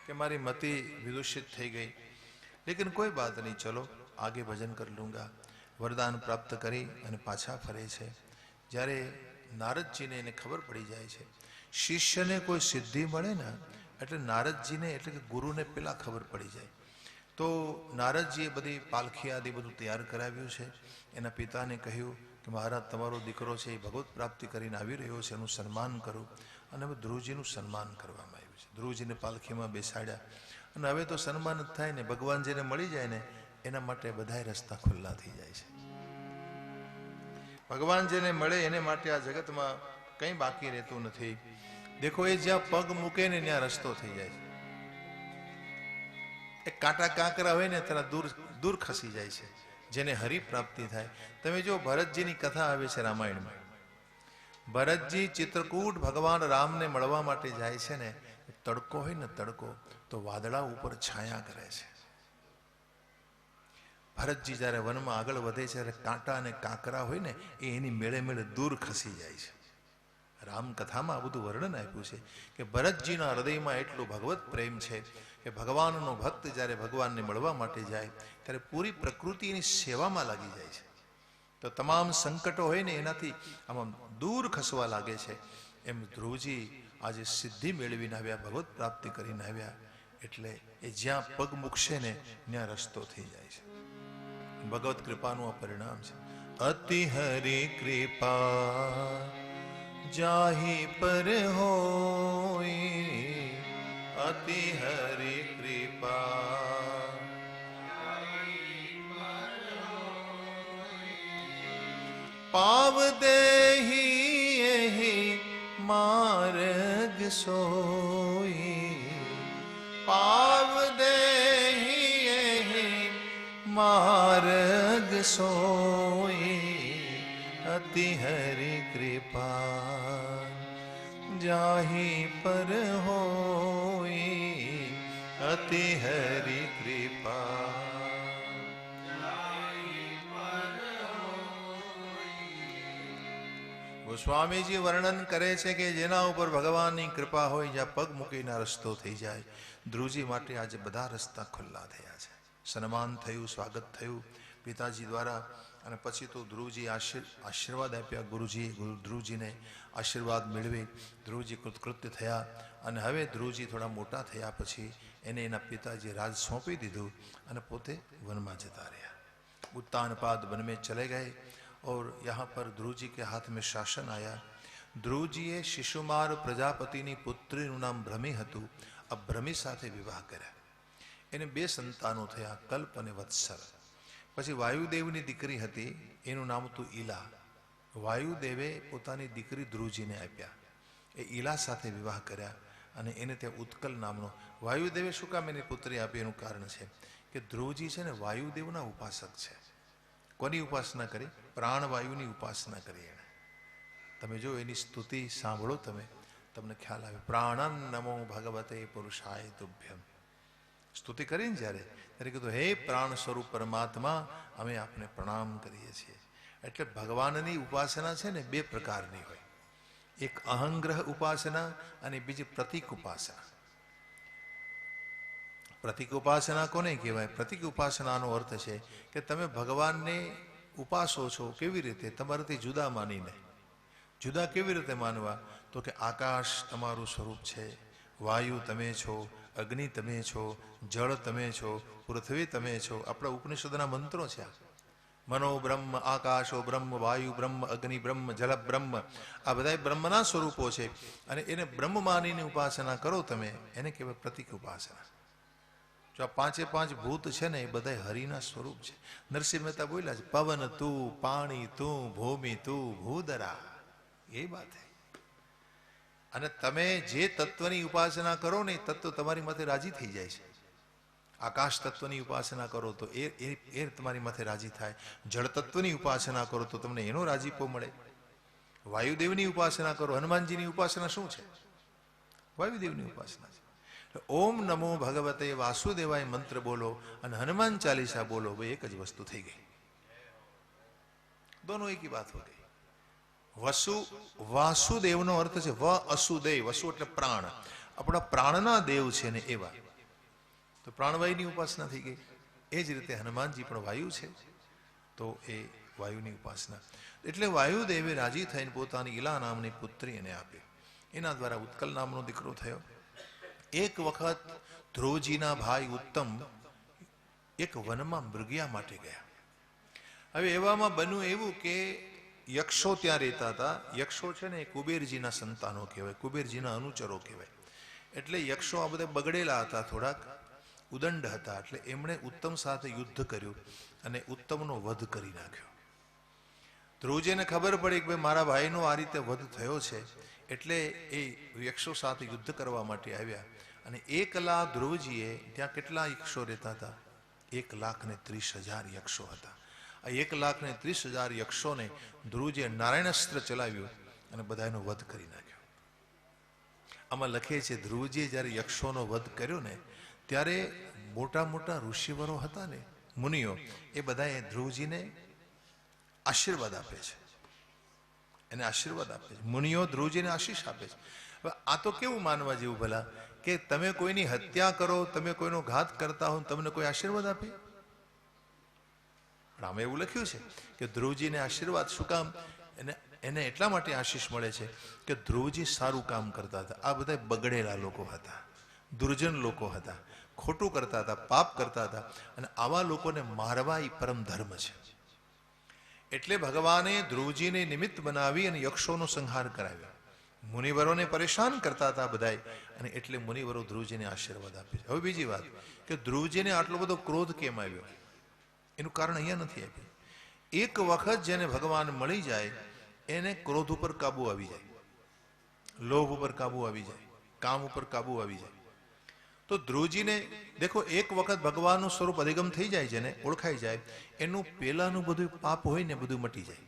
कि मारी मति विदूषित થઈ ગઈ, लेकिन कोई बात नहीं, चलो आगे भजन कर लूंगा. वरदान प्राप्त કરી અને પાછા ફરે છે. જ્યારે નારદજીને એને ખબર પડી જાય છે, શિષ્યને કોઈ સિદ્ધિ મળે ને એટલે નારદજીને એટલે કે ગુરુને પેલા ખબર પડી જાય. તો નારદજીએ બધી પાલખી આદિ બધું તૈયાર કરાવ્યું છે. એના પિતાને કહ્યું કે મહારાજ, તમારો દીકરો છે એ ભગવત પ્રાપ્તિ કરીને આવી રહ્યો છે, એનું સન્માન કરું. અને હવે ધ્રુવજીનું સન્માન કરવામાં આવ્યું છે. ધ્રુવજીને પાલખીમાં બેસાડ્યા અને હવે તો સન્માન જ થાય ને. ભગવાન જેને મળી જાય ને એના માટે બધાય રસ્તા ખુલ્લા થઈ જાય છે. ભગવાન જેને મળે એને માટે આ જગતમાં કંઈ બાકી રહેતું નથી. દેખો, એ જ્યાં પગ મૂકે ને ત્યાં રસ્તો થઈ જાય છે. એ કાંટા કાંકરા હોય ને તરત દૂર દૂર ખસી જાય છે, જેને હરિ પ્રાપ્તિ થાય. તમે જો ભરતજીની કથા આવે છે રામાયણમાં. ભરતજી ચિત્રકૂટ ભગવાન રામને મળવા માટે જાય છે ને, તડકો હોય ને તડકો, તો વાદળા ઉપર છાયા કરે છે. ભરતજી જ્યારે વનમાં આગળ વધે છે ત્યારે કાંટા અને કાંકરા હોય ને એ એની મેળે મેળે દૂર ખસી જાય છે. રામકથામાં આ બધું વર્ણન આપ્યું છે કે ભરતજીના હૃદયમાં એટલું ભગવત પ્રેમ છે કે ભગવાનનો ભક્ત જ્યારે ભગવાનને મળવા માટે જાય ત્યારે પૂરી પ્રકૃતિ એની સેવામાં લાગી જાય છે. તો તમામ સંકટો હોય ને એનાથી આમાં દૂર ખસવા લાગે છે. એમ ધ્રુવજી આજે સિદ્ધિ મેળવીને આવ્યા, ભગવત પ્રાપ્તિ કરીને આવ્યા, એટલે એ જ્યાં પગ મૂકશે ને ત્યાં રસ્તો થઈ જાય છે. ભગવત કૃપાનું આ પરિણામ છે. અતિ હરિ કૃપા જાહી પર હોય, અતિ હરિ કૃપા પાવ દેહી એહી માર્ગ સોઈ, પાવ દેહી એહી માર્ગ સોઈ, અતિ હરિ કૃપા જાહી પર હોય, અતિ હરિ કૃપા. ગોસ્વામીજી વર્ણન કરે છે કે જેના ઉપર ભગવાનની કૃપા હોય, જ્યાં પગ મૂકીને રસ્તો થઈ જાય. ધ્રુવજી માટે આજે બધા રસ્તા ખુલ્લા થયા છે. સન્માન થયું, સ્વાગત થયું પિતાજી દ્વારા. અને પછી તો ધ્રુવજી આશીર્વાદ આપ્યા. ગુરુજી ધ્રુવજીને આશીર્વાદ મેળવી ધ્રુવજી કૃતકૃત્ય થયા. અને હવે ધ્રુવજી થોડા મોટા થયા પછી એને એના પિતાજી રાજ સોંપી દીધું અને પોતે વનમાં જતા રહ્યા. ઉત્તાનપાદ वन में चले गए और यहाँ पर ध्रुव जी के हाथ में शासन आया. ધ્રુવજીએ શિશુમાર પ્રજાપતિની પુત્રીનું નામ ભ્રમી હતું. આ ભ્રમી સાથે વિવાહ કર્યા. એને 2 સંતાનો થયા, કલ્પ અને વત્સર. પછી વાયુદેવની દીકરી હતી, એનું નામ હતું ઈલા. વાયુદેવે પોતાની દીકરી ધ્રુવજીને આપ્યા. એ ઈલા સાથે વિવાહ કર્યા અને એને ત્યાં ઉત્કલ નામનો. વાયુદેવે શું કામ એની પુત્રી આપી? એનું કારણ છે કે ધ્રુવજી છે ને વાયુદેવના ઉપાસક છે. કોની ઉપાસના કરી? પ્રાણવાયુની ઉપાસના કરી એણે. તમે જો એની સ્તુતિ સાંભળો, તમને ખ્યાલ આવે. પ્રાણન નમો ભગવતે પુરુષાય તુભ્યમ. સ્તુતિ કરીને ત્યારે કીધું, હે પ્રાણ સ્વરૂપ પરમાત્મા, અમે આપને પ્રણામ કરીએ છીએ. એટલે ભગવાનની ઉપાસના છે ને 2 પ્રકારની હોય. એક અહંગ્રહ ઉપાસના અને બીજી પ્રતિક ઉપાસના. પ્રતિક ઉપાસના કોને કહેવાય? પ્રતિક ઉપાસનાનો અર્થ છે કે તમે ભગવાનને ઉપાસો છો. કેવી રીતે? તમારાથી જુદા માનીને. જુદા કેવી રીતે માનવા? તો કે આકાશ તમારું સ્વરૂપ છે, વાયુ તમે છો, અગ્નિ તમે છો, જળ તમે છો, પૃથ્વી તમે છો. આપણા ઉપનિષદના મંત્રો છે. મનો બ્રહ્મ, આકાશો બ્રહ્મ, વાયુ બ્રહ્મ, અગ્નિ બ્રહ્મ, જલ બ્રહ્મ. આ બધા બ્રહ્મના સ્વરૂપો છે. અને એને બ્રહ્મ માનીને ઉપાસના કરો તમે, એને કહેવાય પ્રતિક ઉપાસના. જો આ પાંચે પાંચ ભૂત છે ને, એ બધા હરિના સ્વરૂપ છે. નરસિંહ મહેતા બોલ્યા છે, પવન તું, પાણી તું, ભૂમિ તું, ભૂદરા. એ વાત છે. અને તમે જે તત્વની ઉપાસના કરો ને, એ તત્વ તમારી માથે રાજી થઈ જાય છે. આકાશ તત્વની ઉપાસના કરો તો એ તમારી માથે રાજી થાય. જળ તત્વની ઉપાસના કરો તો તમને એનો રાજીપો મળે. વાયુદેવની ઉપાસના કરો. હનુમાનજીની ઉપાસના શું છે? વાયુદેવની ઉપાસના છે. ઓમ નમો ભગવતે વાસુદેવાય મંત્ર બોલો અને હનુમાન ચાલીસા બોલો, ભાઈ એક જ વસ્તુ થઈ ગઈ. દોનો એક બાત હો ગઈ. વાસુદેવનો અર્થ છે વ અસુદેવ. વસુ એટલે પ્રાણ. આપણા પ્રાણના દેવ છે ને એવા. તો પ્રાણવાયુની ઉપાસના થઈ ગઈ. એ જ રીતે હનુમાનજી પણ વાયુ છે, તો એ વાયુની ઉપાસના. એટલે વાયુદેવે રાજી થઈને પોતાની ઈલા નામની પુત્રી એને આપી. એના દ્વારા ઉત્કલ નામનો દીકરો થયો. એક વખત ધ્રુવજીના ભાઈ ઉત્તમ એક વનમાં મૃગયા માટે ગયા. હવે એવામાં બન્યું એવું કે યક્ષો ત્યાં રહેતા હતા. યક્ષો છે ને એ કુબેરજીના સંતાનો કહેવાય, કુબેરજીના અનુચરો કહેવાય. એટલે યક્ષો આ બધા બગડેલા હતા, થોડાક ઉદંડ હતા. એટલે એમણે ઉત્તમ સાથે યુદ્ધ કર્યું અને ઉત્તમનો વધ કરી નાખ્યો. ધ્રુવજીને ખબર પડી કે ભાઈ મારા ભાઈનો આ રીતે વધ થયો છે. એટલે એ યક્ષો સાથે યુદ્ધ કરવા માટે આવ્યા. અને 1,00,000 ધ્રુવજીએ, ત્યાં કેટલા યક્ષો રહેતા હતા? 1,30,000 યક્ષો હતા. આ 1,30,000 યક્ષોને ધ્રુવજીએ નારાયણાસ્ત્ર ચલાવ્યું અને બધાનો વધ કરી નાખ્યો. આમાં લખે છે ધ્રુવજીએ જ્યારે યક્ષોનો વધ કર્યો ને, ત્યારે મોટા મોટા ઋષિવરો હતા ને, મુનિઓ, એ બધાએ ધ્રુવજીને આશીર્વાદ આપે છે. એને આશીર્વાદ આપે છે. મુનિઓ ધ્રુવજીને આશીષ આપે છે. હવે આ તો કેવું માનવા જેવું ભલા કે તમે કોઈની હત્યા કરો, તમે કોઈનો ઘાત કરતા હો, તમને કોઈ આશીર્વાદ આપે? પણ આમાં એવું લખ્યું છે કે ધ્રુવજીને આશીર્વાદ શું કામ? એને એટલા માટે આશીષ મળે છે કે ધ્રુવજી સારું કામ કરતા હતા. આ બધા બગડેલા લોકો હતા, દુર્જન લોકો હતા, ખોટું કરતા હતા, પાપ કરતા હતા. અને આવા લોકોને મારવા એ પરમ ધર્મ છે. એટલે ભગવાને ધ્રુવજીને નિમિત્ત બનાવી અને યક્ષોનો સંહાર કરાવ્યો. મુનિવરોને પરેશાન કરતા હતા બધાય, અને એટલે મુનિવરો ધ્રુવજીને આશીર્વાદ આપે છે. હવે બીજી વાત કે ધ્રુવજીને આટલો બધો ક્રોધ કેમ આવ્યો? એનું કારણ અહીંયા નથી આપ્યું. એક વખત જેને ભગવાન મળી જાય એને ક્રોધ ઉપર કાબુ આવી જાય, લોભ ઉપર કાબુ આવી જાય, કામ ઉપર કાબુ આવી જાય. તો ધ્રુવજીને દેખો, એક વખત ભગવાનનું સ્વરૂપ અધિગમ થઈ જાય છે ને, ઓળખાઈ જાય, એનું પેલાનું બધું પાપ હોય ને બધું મટી જાય.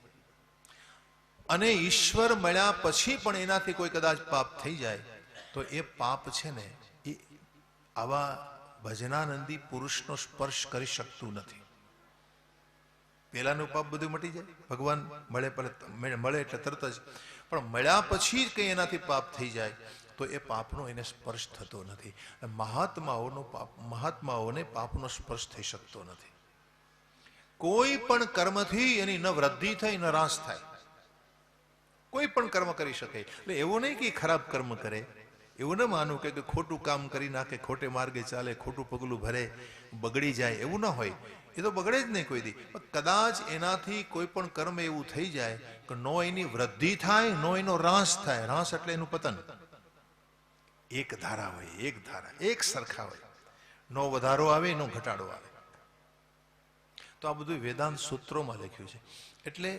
અને ઈશ્વર મળ્યા પછી પણ એનાથી કોઈ કદાચ પાપ થઈ જાય તો એ પાપ છે ને એ આવા ભજનાનંદી પુરુષનો સ્પર્શ કરી શકતું નથી. પેલાનું પાપ બધું મટી જાય, ભગવાન મળે એટલે તરત જ. પણ મળ્યા પછી જ કંઈ એનાથી પાપ થઈ જાય તો એ પાપનો એને સ્પર્શ થતો નથી. મહાત્માઓને પાપનો સ્પર્શ થઈ શકતો નથી. કોઈ પણ કર્મથી એની ન વૃદ્ધિ થાય ન નાશ થાય. કોઈ પણ કર્મ કરી શકે. એટલે એવું નહીં કે ખરાબ કર્મ કરે, એવું ન માનવું કે ખોટું કામ કરી નાખે, ખોટે માર્ગે ચાલે, ખોટું પગલું ભરે, બગડી જાય, એવું ન હોય. એ તો બગડે જ નહીં કોઈ દી. કદાચ એનાથી કોઈ પણ કર્મ એવું થઈ જાય કે નો એની વૃદ્ધિ થાય, નો એનો રાસ થાય. રાસ એટલે એનું પતન. એક ધારા હોય, એક ધારા, એક સરખા હોય. નો વધારો આવે, નો ઘટાડો આવે. તો આ બધું વેદાંત સૂત્રોમાં લખ્યું છે. એટલે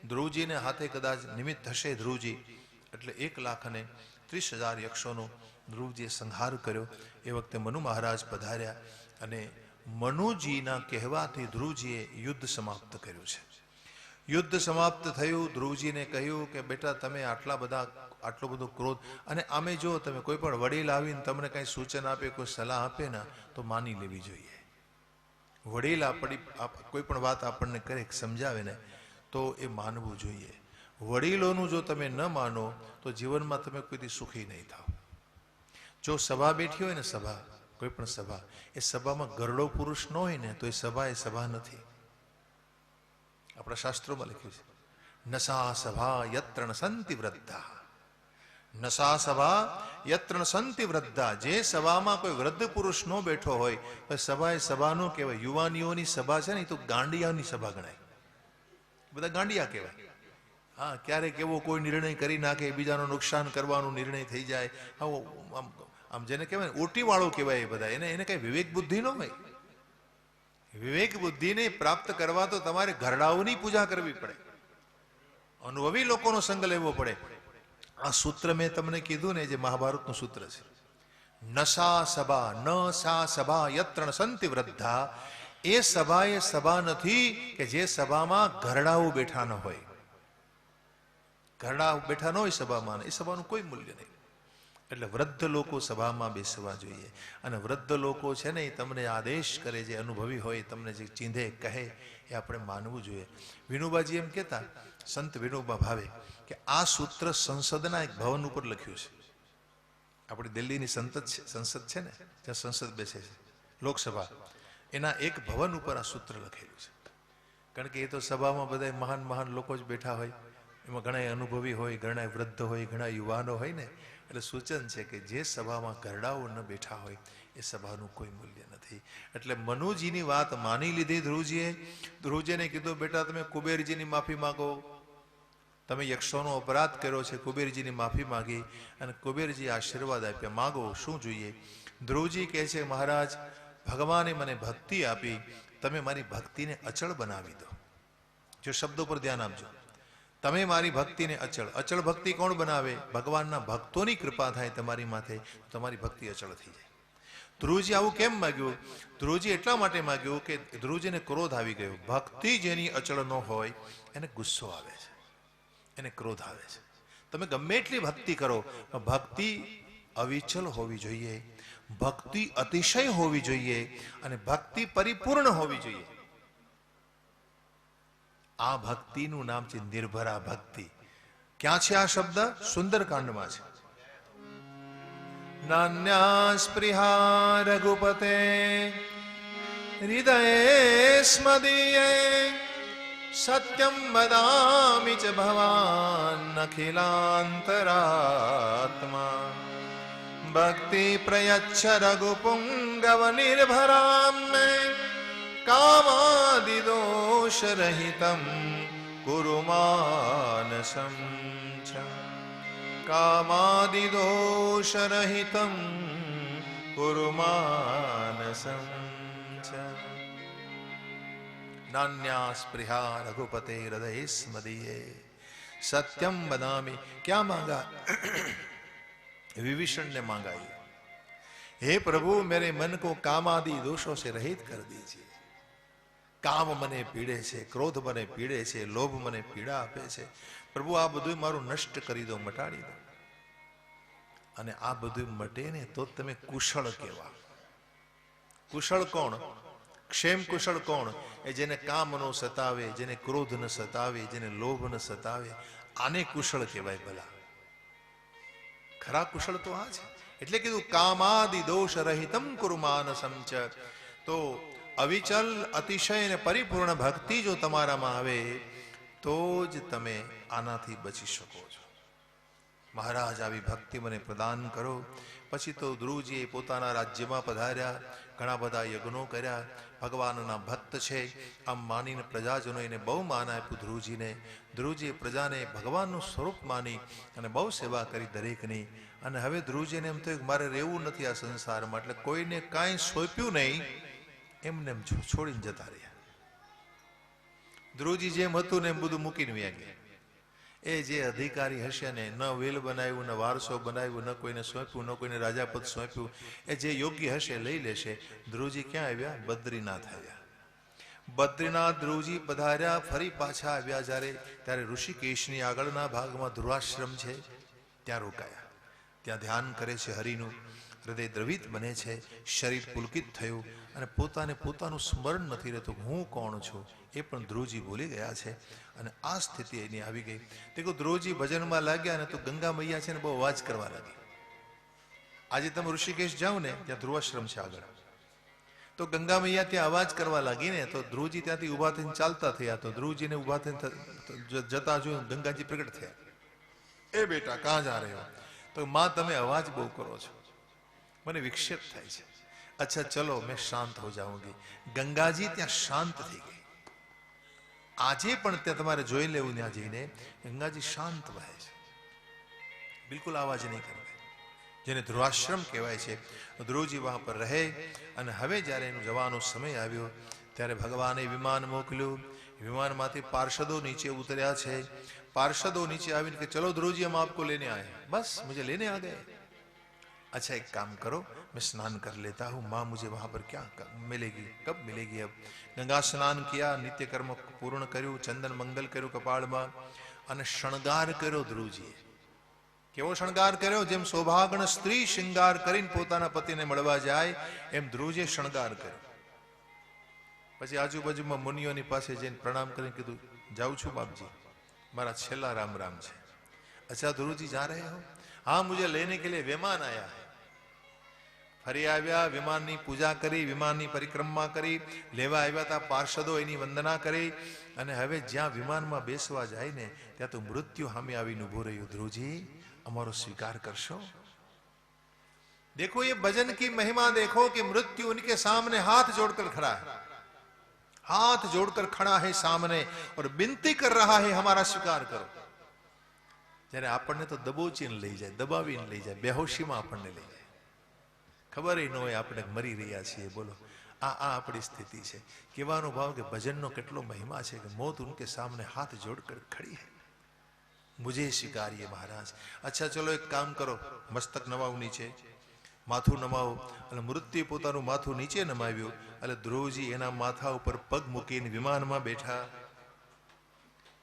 ધ્રુવજીને હાથે કદાચ નિમિત્ત હશે ધ્રુવજી, એટલે 1,30,000 યક્ષોનો ધ્રુવજીએ સંહાર કર્યો. એ વખતે મનુ મહારાજ પધાર્યા અને મનુજીના કહેવાથી ધ્રુવજીએ યુદ્ધ સમાપ્ત કર્યું છે. યુદ્ધ સમાપ્ત થયું. ધ્રુવજીને કહ્યું કે બેટા તમે આટલો બધો ક્રોધ, અને આમે જો તમે કોઈ પણ વડીલ આવીને તમને કઈ સૂચન આપે, કોઈ સલાહ આપે ને, તો માની લેવી જોઈએ. વડીલ કોઈ પણ વાત આપણને કરે, સમજાવે ને, તો એ માનવું જોઈએ. વડીલોનું જો તમે ન માનો તો જીવનમાં તમે કોઈથી સુખી નહીં થાવ. જો સભા બેઠી હોય ને, સભા, કોઈ પણ સભા, એ સભામાં ગરડો પુરુષ ન હોય ને તો એ સભા નથી. આપણા શાસ્ત્રોમાં લખ્યું છે, નસા સભા યત્ર ન સંતિ વૃદ્ધા. નસા સભા યત્ર સંતિ વૃદ્ધા, જે સભામાં કોઈ વૃદ્ધ પુરુષ નો બેઠો હોય તો સભા એ સભા નો કહેવાય. યુવાનીઓની સભા છે ને એ તો ગાંડિયાની સભા ગણાય, બધા ગાંડિયા કહેવાય. હા, ક્યારેક એવો કોઈ નિર્ણય કરી નાખે, બીજાનું નુકસાન કરવાનો નિર્ણય થઈ જાય, આમ જેને કહેવાય ઓટી વાળો કહેવાય એ બધા. એને કઈ વિવેક બુદ્ધિ ન હોય. વિવેક બુદ્ધિને પ્રાપ્ત કરવા તો તમારે ઘરડાઓની પૂજા કરવી પડે, અનુભવી લોકોનો સંગ લેવો પડે. આ સૂત્ર મેં તમને કીધું ને, જે મહાભારતનું સૂત્ર છે, નસા સભા ન સા સભા યત્ર સંતિ વૃદ્ધા, એ સભા એ સભા નથી કે જે સભામાં ઘરડાઓ બેઠા ન હોય. ઘરડા બેઠા ન હોય સભામાં, એ સભાનું કોઈ મૂલ્ય નહીં. એટલે વૃદ્ધ લોકો સભામાં બેસવા જોઈએ. અને વૃદ્ધ લોકો છે ને એ તમને આદેશ કરે, જે અનુભવી હોય, તમને જે ચીંધે કહે, એ આપણે માનવું જોઈએ. વિનોબાજી એમ કહેતા, સંત વિનોબા ભાવે, કે આ સૂત્ર સંસદના એક ભવન ઉપર લખ્યું છે. આપણી દિલ્હીની સંસદ છે ને, જ્યાં સંસદ બેસે છે, લોકસભા, એના એક ભવન ઉપર આ સૂત્ર લખેલું છે. કારણ કે એ તો સભામાં બધા મહાન મહાન લોકો જ બેઠા હોય, એમાં ઘણા અનુભવી હોય, ઘણા વૃદ્ધ હોય, ઘણા યુવાનો હોય ને, એટલે સૂચન છે કે જે સભામાં ઘરડાઓ ન બેઠા હોય એ સભાનું કોઈ મૂલ્ય નથી. એટલે મનુજીની વાત માની લીધી ધ્રુવજીએ. ધ્રુવજીને કીધું, બેટા તમે કુબેરજીની માફી માગો, તમે યક્ષોનો અપરાધ કર્યો છે. કુબેરજીની માફી માગી અને કુબેરજી આશીર્વાદ આપ્યા. માગો, શું જોઈએ? ધ્રુવજી કહે છે, મહારાજ, ભગવાને મને ભક્તિ આપી, તમે મારી ભક્તિને અચળ બનાવી દો. જો શબ્દો પર ધ્યાન આપજો. તમે મારી ભક્તિને અચળ. અચળ ભક્તિ કોણ બનાવે? ભગવાનના ભક્તોની કૃપા થાય તમારી માથે, તમારી ભક્તિ અચળ થઈ જાય. ધ્રુવજી આવું કેમ માગ્યું? ધ્રુવજી એટલા માટે માગ્યું કે ધ્રુવજીને ક્રોધ આવી ગયો. ભક્તિ જેની અચળ ન હોય એને ગુસ્સો આવે છે, એને ક્રોધ આવે છે. તમે ગમે એટલી ભક્તિ કરો, ભક્તિ અવિચલ હોવી જોઈએ, ભક્તિ અતિશય હોવી જોઈએ, અને ભક્તિ પરિપૂર્ણ હોવી જોઈએ. આ ભક્તિનું નામ છે નિર્ભરા ભક્તિ. ક્યાં છે આ શબ્દ? સુંદરકાંડમાં છે. નાન્યા સ્પૃહા રઘુપતે હૃદયે સ્મદીયે સત્યમ વદામિ ચ ભવાન અખિલાંતરાત્મા ભક્તિ પ્રયચ્છ રઘુપુંગવ નિર્ભરામ કામાદિદોષ રહિતમ કુરુ માનસમ ચ કામાદિદોષ રહિતમ કુરુ માનસમ ચ નાન્યા સ્પૃહા રઘુપતે હૃદયે સ્મદીયે સત્યમ વદામિ. ક્યાં માંગા? विभीषण ने मांगा ये, हे प्रभु मेरे मन को काम आदि दोषों से रहित कर दीजिए. काम મને પીડે છે, ક્રોધ મને પીડે છે, લોભ મને પીડા આપે છે. પ્રભુ આ બધું મારું નષ્ટ કરી દો, મટાડી દો. અને આ બધું મટે ને તો તમે કુશળ કહેવા. કુશળ કોણ? ક્ષેમ કુશળ કોણ? એ જેને કામ ન સતાવે, જેને ક્રોધ ન સતાવે, જેને લોભ ન સતાવે, આને કુશળ કહેવાય. ભલા ખરા કુશળ તો આ છે. એટલે કીધું કામાદિ દોષ રહિતમ કુરુ માનસમ ચ. તો અવિચલ, અતિશય અને પરિપૂર્ણ ભક્તિ જો તમારામાં આવે તો જ તમે આનાથી બચી શકો છો. મહારાજ આવી ભક્તિ મને પ્રદાન કરો. પછી તો ધ્રુવજીએ પોતાના રાજ્યમાં પધાર્યા, ઘણા બધા યજ્ઞો કર્યા, ભગવાનના ભક્ત છે આમ માનીને પ્રજાજનો એને બહુ માન આપ્યું ધ્રુવજીને. ધ્રુવજીએ પ્રજાને ભગવાનનું સ્વરૂપ માની અને બહુ સેવા કરી દરેકની. અને હવે ધ્રુવજીને એમ થયું કે મારે રહેવું નથી આ સંસારમાં, એટલે કોઈને કાંઈ સોંપ્યું નહીં, એમને એમ છોડીને જતા રહ્યા. ધ્રુવજી જેમ હતું ને એમ બધું મૂકીને વ્યા ગયા. એ જે અધિકારી હશે ને, ન વેલ બનાવ્યું, ન વારસો બનાવ્યું, ન કોઈને સોંપ્યું, ન કોઈને રાજાપદ સોંપ્યું, એ જે યોગ્ય હશે લઈ લેશે. ધ્રુવજી ક્યાં આવ્યા? બદ્રીનાથ આવ્યા. બદ્રીનાથ ધ્રુવજી પધાર્યા, ફરી પાછા આવ્યા જ્યારે, ત્યારે ઋષિકેશની આગળના ભાગમાં ધ્રુવાશ્રમ છે, ત્યાં રોકાયા. ત્યાં ધ્યાન કરે છે હરિનું, હૃદય દ્રવિત બને છે, શરીર પુલકિત થયું અને પોતાને પોતાનું સ્મરણ નથી રહેતું, હું કોણ છું એ પણ ધ્રુવજી ભૂલી ગયા છે. અને આ સ્થિતિ એની આવી ગઈ. તે કહું ધ્રુવજી ભજનમાં લાગ્યા ને તો ગંગા મૈયા છે ને બહુ અવાજ કરવા લાગી. આજે તમે ઋષિકેશ જાઓ ને, ત્યાં ધ્રુવાશ્રમ છે આગળ, તો ગંગા મૈયા ત્યાં અવાજ કરવા લાગી ને, તો ધ્રુવજી ત્યાંથી ઉભા થઈને ચાલતા થયા. તો ધ્રુવજીને ઉભા થઈને જતા જોયું, ગંગાજી પ્રગટ થયા. એ બેટા કહા જા રહે હો? तो मां તમે અવાજ બહુ કરો છો, મને વિક્ષેપ થાય છે. अच्छा चलो मैं शांत हो जाऊंगी. गंगाजी ત્યાં શાંત થઈ ગઈ. આજે પણ ત્યાં તમારે જોઈ લેવું, ત્યાં જઈને ગંગાજી શાંત વહે છે, બિલકુલ અવાજ નહીં કરે, જેને ધ્રુવાશ્રમ કહેવાય છે. ધ્રુવજી વહાં પર રહે અને હવે જ્યારે એનું જવાનો સમય આવ્યો ત્યારે ભગવાને વિમાન મોકલ્યું. વિમાનમાંથી પાર્ષદો નીચે ઉતર્યા છે. पार्षदों नीचे आविन के चलो ध्रुव जी हम आपको लेने आए हैं. बस मुझे लेने आ गए. अच्छा एक काम करो, मैं स्नान कर लेता हूँ, माँ मुझे वहां पर क्या मिलेगी, कब मिलेगी. अब गंगा स्नान किया, नित्य कर्म पूर्ण કર્યું, ચંદન મંગલ કર્યું કપાળમાં અને શણગાર કર્યો ધ્રુવજીએ. કેવો શણગાર કર્યો? જેમ સૌભાગ્ય સ્ત્રી શૃંગાર કરીને પોતાના પતિને મળવા જાય એમ ધ્રુવજીએ શણગાર કર્યો. પછી આજુબાજુમાં મુનિઓની પાસે જઈને પ્રણામ કરીને કીધું, જાઉં છું બાપજી, મારા છેલ્લા राम राम છે. अच्छा ध्रुव जी जा रहे हो? हाँ मुझे लेने के लिए विमान आया है. ફરી આવ્યા, વિમાનની પૂજા કરી, વિમાનની પરિક્રમા કરી, લેવા આવ્યા હતા પાર્ષદો, એની વંદના કરી અને હવે જ્યાં વિમાનમાં બેસવા જાય ને ત્યાં તો મૃત્યુ સામે આવીને ઉભો રહ્યું. ધ્રુવજી અમારો સ્વીકાર કરશો? देखो ये भजन की महिमा देखो कि मृत्यु उनके सामने हाथ जोड़कर खड़ा है, हाथ जोड़कर खड़ा है सामने और विनती कर रहा है हमारा स्वीकार करो. જ્યારે આપણને તો દબોચીને લઈ જાય, દબાવીને લઈ જાય, બેહોશીમાં આપણને લઈ જાય, ખબર ન હોય આપણે મરી રહ્યા છીએ. બોલો આ આપણી સ્થિતિ છે. કહેવાનો ભાવ કે ભજનનો કેટલો મહિમા છે કે મોત ઉનકે સામને હાથ જોડકર ખડી હૈ, મુझे સ્વીકારીએ મહારાજ. અચ્છા ચલો એક કામ કરો, મસ્તક નમાવ નીચે, માથું નમાવો. અને મૃત્યુ પોતાનું માથું નીચે નમાવ્યું એટલે ધ્રુવજી એના માથા ઉપર પગ મૂકીને વિમાનમાં બેઠા.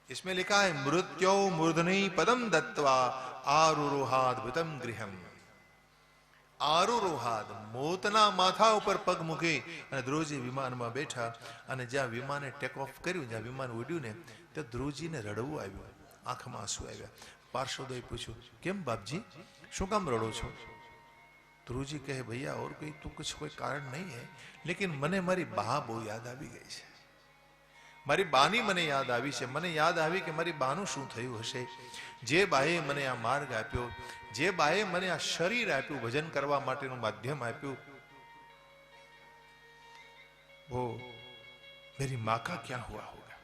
इसमें लिखा है मृत्यो मूर्धनि पदम दत्वा आरुरोहाद्भुतम गृहम. आरुरोहाद મોતના માથા ઉપર પગ મૂકી અને ધ્રુવજી વિમાનમાં બેઠા. અને જ્યાં વિમાને ટેક ઓફ કર્યું, જ્યાં વિમાન ઉડ્યું ને ત્યાં ધ્રુવજીને રડવું આવ્યું, આંખમાં આંસુ આવ્યા. પાર્ષદોએ પૂછ્યું, કેમ બાપજી, શું કામ રડો છો? ધ્રુવજી કહે, ભૈયા और कोई कारण नहीं है, लेकिन મને મારી બા બહુ યાદ આવી ગઈ છે. મારી બાની મને યાદ આવી છે. મને યાદ આવી કે મારી બાનું શું થયું હશે. જે બાએ મને આ માર્ગ આપ્યો, જે બાએ મને આ શરીર આપ્યું, ભજન કરવા માટેનું માધ્યમ આપ્યું, वो मेरी माँ का क्या हुआ होगा.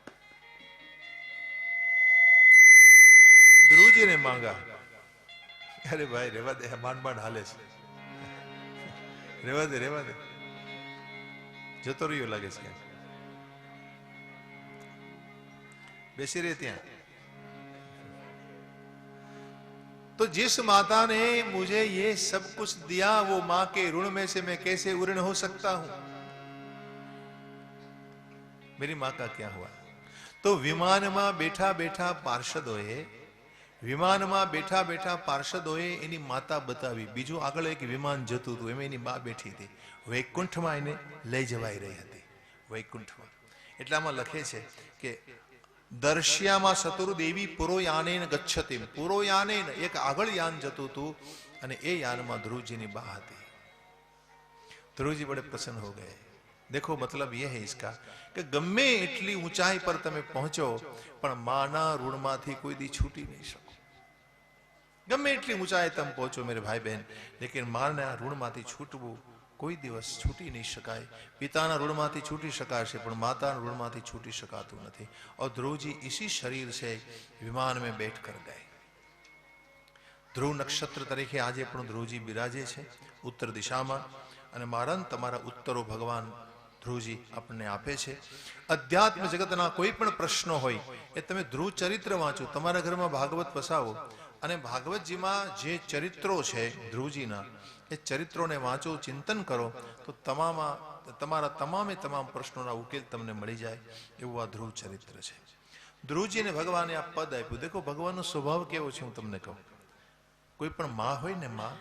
ધ્રુવજીને માંગા. અરે ભાઈ રેવા દે, માંડ માંડ હાલે છે, રેવા દે રેવા દે, જતો રહ્યો લાગે છે. बेसी रहे ત્યાં. तो जिस माता ने मुझे ये सब कुछ दिया, वो मां के ऋण में से मैं कैसे ऋण हो सकता हूं. मेरी मां का क्या हुआ. तो विमान में बैठा बैठा पार्षदोए, વિમાનમાં બેઠા બેઠા પાર્ષદોએ એની માતા બતાવી. બીજું આગળ એક વિમાન જતું હતું, એમાં એની બા બેઠી હતી. વૈકુંઠમાં એને લઈ જવાઈ રહી હતી, વૈકુંઠમાં. એટલામાં લખે છે કે દર્શ્યામાં સતુર્દેવી પુરોયાનેન ગચ્છતિમ. પુરોયાનેન એક આગળ યાન જતું હતું અને એ યાનમાં ધ્રુવજીની બા હતી. ધ્રુવજી બड़े प्रसन्न हो गए. देखो मतलब ये है इसका कि गम्मे એટલી ઊંચાઈ પર તમે પહોંચો પણ માના ઋણમાંથી કોઈ દી છૂટી નહીં શકો. ગમે એટલી ઊંચાઈ તમે પહોંચો મેરે ભાઈ બહેન, લેकिन માના ઋણમાંથી છૂટવું કોઈ દિવસ છૂટી નહીં શકાય. પિતાના ઋણમાંથી છૂટી શકાશે પણ માતાના ઋણમાંથી છૂટી શકાતું નથી. और ध्रुव जी इसी शरीर से विमान में बैठ कर गए. ધ્રુવ નક્ષત્ર તરીકે આજે પણ ધ્રુવજી બિરાજે છે ઉત્તર દિશામાં. અને મારા તમારા ઉત્તરો ભગવાન ધ્રુવજી આપણને આપે છે. અધ્યાત્મ જગતના કોઈ પણ પ્રશ્નો હોય એ તમે ધ્રુવ ચરિત્ર વાંચો, તમારા ઘરમાં ભાગવત વસાવો અને ભાગવતજીમાં જે ચરિત્રો છે ધ્રુવજીના, એ ચરિત્રોને વાંચો, ચિંતન કરો તો તમારા તમામે તમામ પ્રશ્નોના ઉકેલ તમને મળી જાય. એવું આ ધ્રુવ ચરિત્ર છે. ધ્રુવજીને ભગવાને આ પદ આપ્યું. દેખો ભગવાનનો સ્વભાવ કેવો છે હું તમને કહું. કોઈ પણ માં હોય ને, માં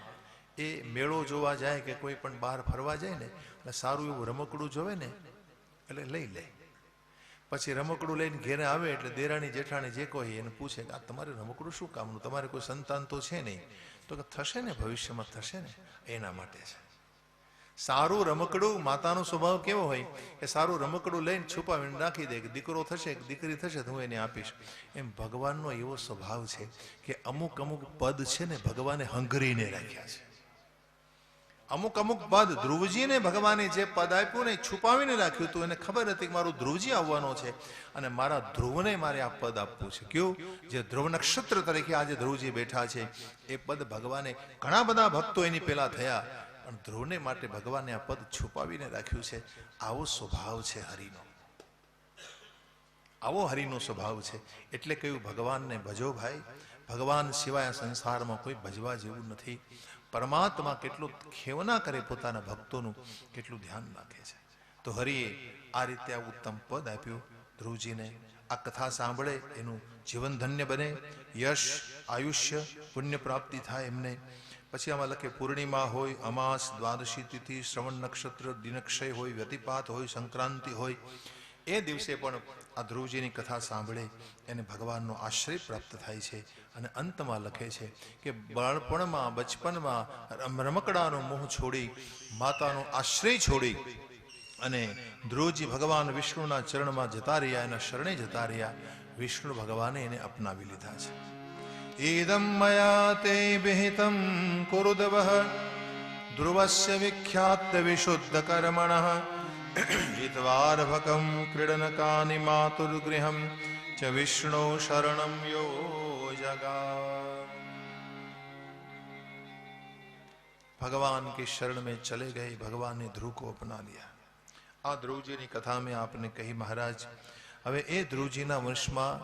એ મેળો જોવા જાય કે કોઈ પણ બહાર ફરવા જાય ને એટલે સારું એવું રમકડું જોવે ને એટલે લઈ લે. પછી રમકડું લઈને ઘેરે આવે એટલે દેરાણી જેઠાણી જે કોઈ એને પૂછે કે આ તમારે રમકડું શું કામનું, તમારે કોઈ સંતાન તો છે નહીં. તો કે થશે ને, ભવિષ્યમાં થશે ને, એના માટે છે. સારું રમકડું, માતાનો સ્વભાવ કેવો હોય કે સારું રમકડું લઈને છુપાવીને રાખી દે કે દીકરો થશે કે દીકરી થશે તો હું એને આપીશ. એમ ભગવાનનો એવો સ્વભાવ છે કે અમુક અમુક પદ છે ને ભગવાને હંગરીને રાખ્યા છે. અમુક અમુક પદ ધ્રુવજીને ભગવાને જે પદ આપ્યું ને છુપાવીને રાખ્યું હતું. એને ખબર હતી કે મારું ધ્રુવજી આવવાનો છે અને મારા ધ્રુવને મારે આ પદ આપવું છે. કયું? જે ધ્રુવ નક્ષત્ર તરીકે આજે ધ્રુવજી બેઠા છે એ પદ ભગવાને, ઘણા બધા ભક્તો એની પેલા થયા પણ ધ્રુવને માટે ભગવાને આ પદ છુપાવીને રાખ્યું છે. આવો સ્વભાવ છે હરિનો, આવો હરિનો સ્વભાવ છે. એટલે કહ્યું ભગવાનને ભજો ભાઈ, ભગવાન સિવાય સંસારમાં કોઈ ભજવા જેવું નથી. પરમાત્મા કેટલું ખેવના કરે પોતાના ભક્તોનું, કેટલું ધ્યાન રાખે છે. તો હરિએ આ રીતે આ ઉત્તમ પદ આપ્યું ધ્રુવજીને. આ કથા સાંભળે એનું જીવન ધન્ય બને, યશ આયુષ્ય પુણ્ય પ્રાપ્તિ થાય એમને. પછી આમાં લખે પૂર્ણિમા હોય, અમાસ, દ્વાદશી તિથિ, શ્રવણ નક્ષત્ર, દિનક્ષય હોય, વ્યતિપાત હોય, સંક્રાંતિ હોય, એ દિવસે પણ આ ધ્રુવજીની કથા સાંભળે એને ભગવાનનો આશ્રય પ્રાપ્ત થાય છે. અને અંતમાં લખે છે કે બાળપણમાં, બચપનમાં રમકડાનો મોહ છોડી, માતાનો આશ્રય છોડી અને ધ્રુવજી ભગવાન વિષ્ણુના ચરણમાં જતા રહ્યા, એના શરણે જતા રહ્યા. વિષ્ણુ ભગવાને એને અપનાવી લીધા છે. ઈદમ મયા તે વિહિતમ કુરુદવઃ ધ્રુવસ્ય વિખ્યાત વિશુદ્ધ કર્મણઃ જીત્વાર્ભકં ક્રીડનકાનિ માતુર્ગૃહં ચ વિષ્ણુ શરણં યો જગા. भगवान के शरण में चले गए, भगवान ने ध्रुव को अपना लिया. આ ધ્રુવજીની કથા મેં આપને કહી મહારાજ. હવે એ ધ્રુવજીના વંશમાં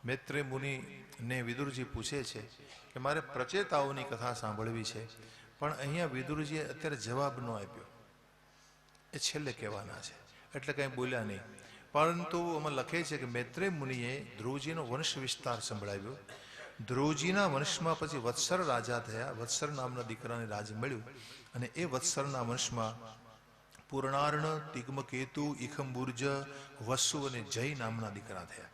મૈત્રેય મુનિને વિદુરજી પૂછે છે કે મારે પ્રચેતાઓની કથા સાંભળવી છે, પણ અહીંયા વિદુરજીએ અત્યારે જવાબ ન આપ્યો. એ છેલ્લે કહેવાના છે એટલે કંઈ બોલ્યા નહીં. પરંતુ આમાં લખે છે કે મૈત્રેય મુનિએ ધ્રુવજીનો વંશ વિસ્તાર સંભળાવ્યો. ધ્રુવજીના વંશમાં પછી વત્સર રાજા થયા. વત્સર નામના દીકરાને રાજ મળ્યું અને એ વત્સરના વંશમાં પૂર્ણાર્ણ, તિગ્મકેતુ, ઇખંબુર્જ, વસુ અને જય નામના દીકરા થયા.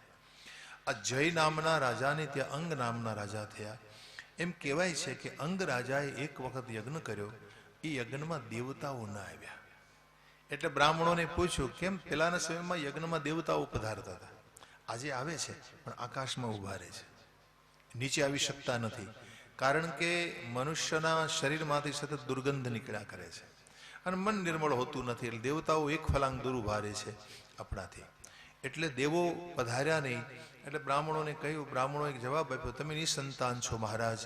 આ જય નામના રાજાને ત્યાં અંગ નામના રાજા થયા. એમ કહેવાય છે કે અંગ રાજાએ એક વખત યજ્ઞ કર્યો. એ યજ્ઞમાં દેવતાઓ ન આવ્યા એટલે બ્રાહ્મણોને પૂછ્યું કેમ પેલાના સમયમાં યજ્ઞમાં દેવતાઓ પધારતા હતા, આજે આવે છે પણ આકાશમાં ઉભા રહે છે, નીચે આવી શકતા નથી. કારણ કે મનુષ્યના શરીરમાંથી સતત દુર્ગંધ નીકળ્યા કરે છે અને મન નિર્મળ હોતું નથી. એટલે દેવતાઓ એક ફલાંગ દૂર ઉભા રહે છે આપણાથી. એટલે દેવો પધાર્યા નહીં. એટલે બ્રાહ્મણોને કહ્યું, બ્રાહ્મણોએ એક જવાબ આપ્યો, તમે નિસંતાન છો મહારાજ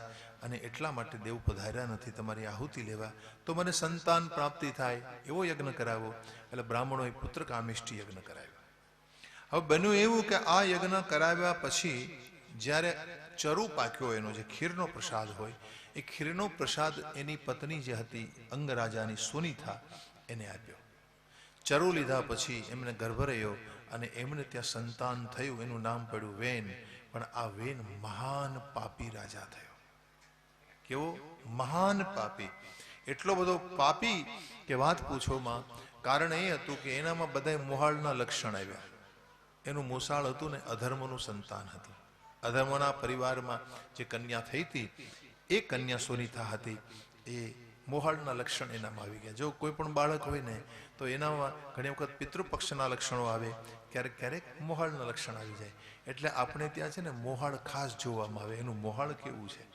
અને એટલા માટે દેવ પધાર્યા નથી તમારી આહુતિ લેવા, તો મને સંતાન પ્રાપ્તિ થાય એવો યજ્ઞ કરાવો. એટલે બ્રાહ્મણોએ પુત્ર કામિષ્ઠી યજ્ઞ કરાવ્યો. હવે બન્યું એવું કે આ યજ્ઞ કરાવ્યા પછી જ્યારે ચરુ પાક્યો, એનો જે ખીરનો પ્રસાદ હોય, એ ખીરનો પ્રસાદ એની પત્ની જે હતી અંગરાજાની સુનીતા એને આપ્યો. ચરુ લીધા પછી એમને ગર્ભ રહ્યો અને એમને ત્યાં સંતાન થયું. એનું નામ પડ્યું વેન. પણ આ વેન મહાન પાપી રાજા થયો. કેવો મહાન પાપી! એટલો બધો પાપી કે વાત પૂછોમાં. કારણ એ હતું કે એનામાં બધા મોહાળના લક્ષણ આવ્યા. એનું મોસાળ હતું ને અધર્મનું સંતાન હતું. અધર્મના પરિવારમાં જે કન્યા થઈ હતી એ કન્યા સોનિતા હતી. એ મોહાળના લક્ષણ એનામાં આવી ગયા. જો કોઈ પણ બાળક હોય ને તો એનામાં ઘણી વખત પિતૃપક્ષના લક્ષણો આવે, ક્યારેક ક્યારેક મોહાળના લક્ષણ આવી જાય. એટલે આપણે ત્યાં છે ને મોહાળ ખાસ જોવામાં આવે. એનું મોહાળ કેવું છે.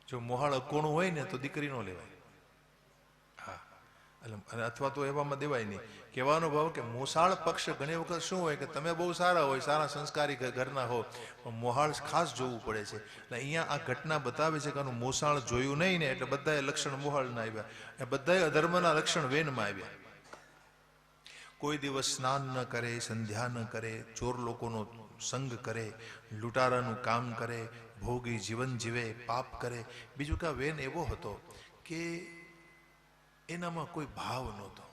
જો મોહાળ અકોણું હોય ને તો દીકરી ન લેવાય. હા, અથવા તો એવામાં દેવાય નહીં. કહેવાનો ભાવ કે મોસાળ પક્ષ ઘણી વખત શું હોય કે તમે બહુ સારા હોય, સારા સંસ્કારી ઘરના હો, પણ મોહાળ ખાસ જોવું પડે છે. એટલે અહીંયા આ ઘટના બતાવે છે કે આનું મોસાળ જોયું નહીં ને એટલે બધાએ લક્ષણ મોહાળના આવ્યા. એ બધાએ અધર્મના લક્ષણ વેનમાં આવ્યા. કોઈ દિવસ સ્નાન ન કરે, સંધ્યા ન કરે, ચોર લોકોનો સંગ કરે, લૂંટારાનું કામ કરે, ભોગી જીવન જીવે, પાપ કરે. બીજું કે વેન એવો હતો કે એનામાં કોઈ ભાવ નહોતો,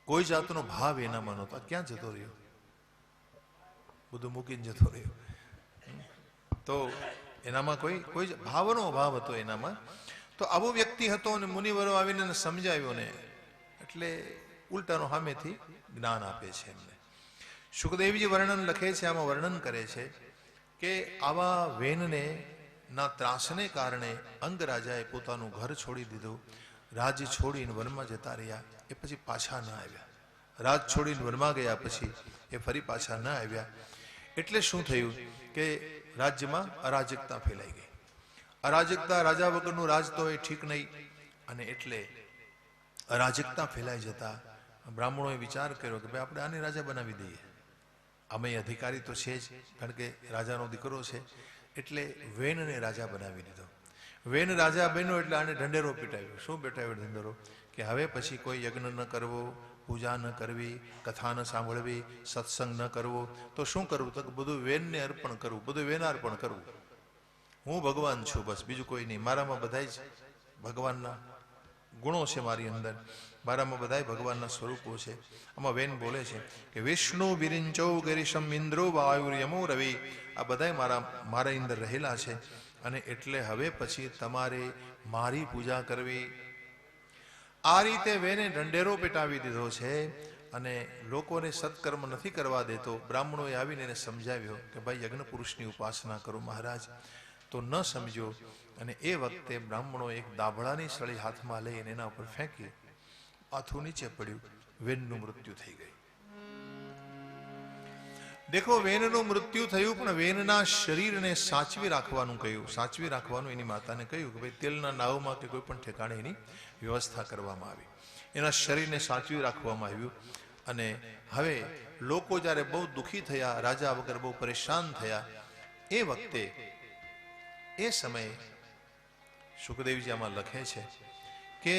કોઈ જાતનો ભાવ એનામાં નહોતો. ક્યાં જતો રહ્યો? બધું મૂકીને જતો રહ્યો. તો એનામાં કોઈ ભાવનો અભાવ હતો એનામાં. તો આવો વ્યક્તિ હતો અને મુનિવરો આવીને સમજાવ્યો ને એટલે ઉલટાનો સામેથી જ્ઞાન આપે છે એમને. સુખદેવજી વર્ણન લખે છે, આમાં વર્ણન કરે છે કે આવા વેનને ના ત્રાસને કારણે અંગરાજાએ પોતાનું ઘર છોડી દીધું. રાજ્ય છોડીને વનમાં જતા રહ્યા, એ પછી પાછા ન આવ્યા. રાજ છોડીને વનમાં ગયા પછી એ ફરી પાછા ન આવ્યા. એટલે શું થયું કે રાજ્યમાં અરાજકતા ફેલાઈ ગઈ. અરાજકતા, રાજા વગરનું રાજ તો એ ઠીક નહીં, અને એટલે અરાજકતા ફેલાઈ જતા બ્રાહ્મણોએ વિચાર કર્યો કે ભાઈ આપણે આને રાજા બનાવી દઈએ. અમે અધિકારી તો છે જ, કારણ કે રાજાનો દીકરો છે. એટલે વેનને રાજા બનાવી દીધો. વેન રાજા બન્યો એટલે આને ઢંઢેરો પીટાવ્યો. શું પીટાવ્યો ઢંઢેરો? કે હવે પછી કોઈ યજ્ઞ ન કરવો, પૂજા ન કરવી, કથા ન સાંભળવી, સત્સંગ ન કરવો. તો શું કરવું? તો બધું વેનને અર્પણ કરવું, બધું વેનાર્પણ કરવું. હું ભગવાન છું, બસ બીજું કોઈ નહીં. મારામાં બધા જ ભગવાનના ગુણો છે, મારી અંદર મારામાં બધા ભગવાનના સ્વરૂપો છે. આમાં વેન બોલે છે કે વિષ્ણુ વિરિંચો ગિરીશમ ઇન્દ્રો વાયુ યમો રવિ, આ બધા મારા અંદર રહેલા છે. અને એટલે હવે પછી તમારે મારી પૂજા કરવી. આ રીતે વેને ઢંઢેરો પેટાવી દીધો છે અને લોકોને સત્કર્મ નથી કરવા દેતો. બ્રાહ્મણોએ આવીને એને સમજાવ્યો કે ભાઈ યજ્ઞ પુરુષની ઉપાસના કરો મહારાજ. તો ન સમજો, અને એ વખતે બ્રાહ્મણો એક દાભડાની સળી હાથમાં લઈને એના ઉપર ફેંકી, માથું નીચે પડ્યું, વેનનું મૃત્યુ થઈ ગયું. દેખો, વેનનું મૃત્યુ થયું, પણ વેનના શરીરને સાચવી રાખવાનું કહ્યું. સાચવી રાખવાનું એની માતાને કહ્યું કે ભાઈ તેલના નાવમાં કે કોઈ પણ ઠેકાણે એની વ્યવસ્થા કરવામાં આવી. એના શરીરને સાચવી રાખવામાં આવ્યું. અને હવે લોકો જ્યારે બહુ દુઃખી થયા, રાજા વગર બહુ પરેશાન થયા, એ વખતે એ સમયે સુખદેવજી આમાં લખે છે કે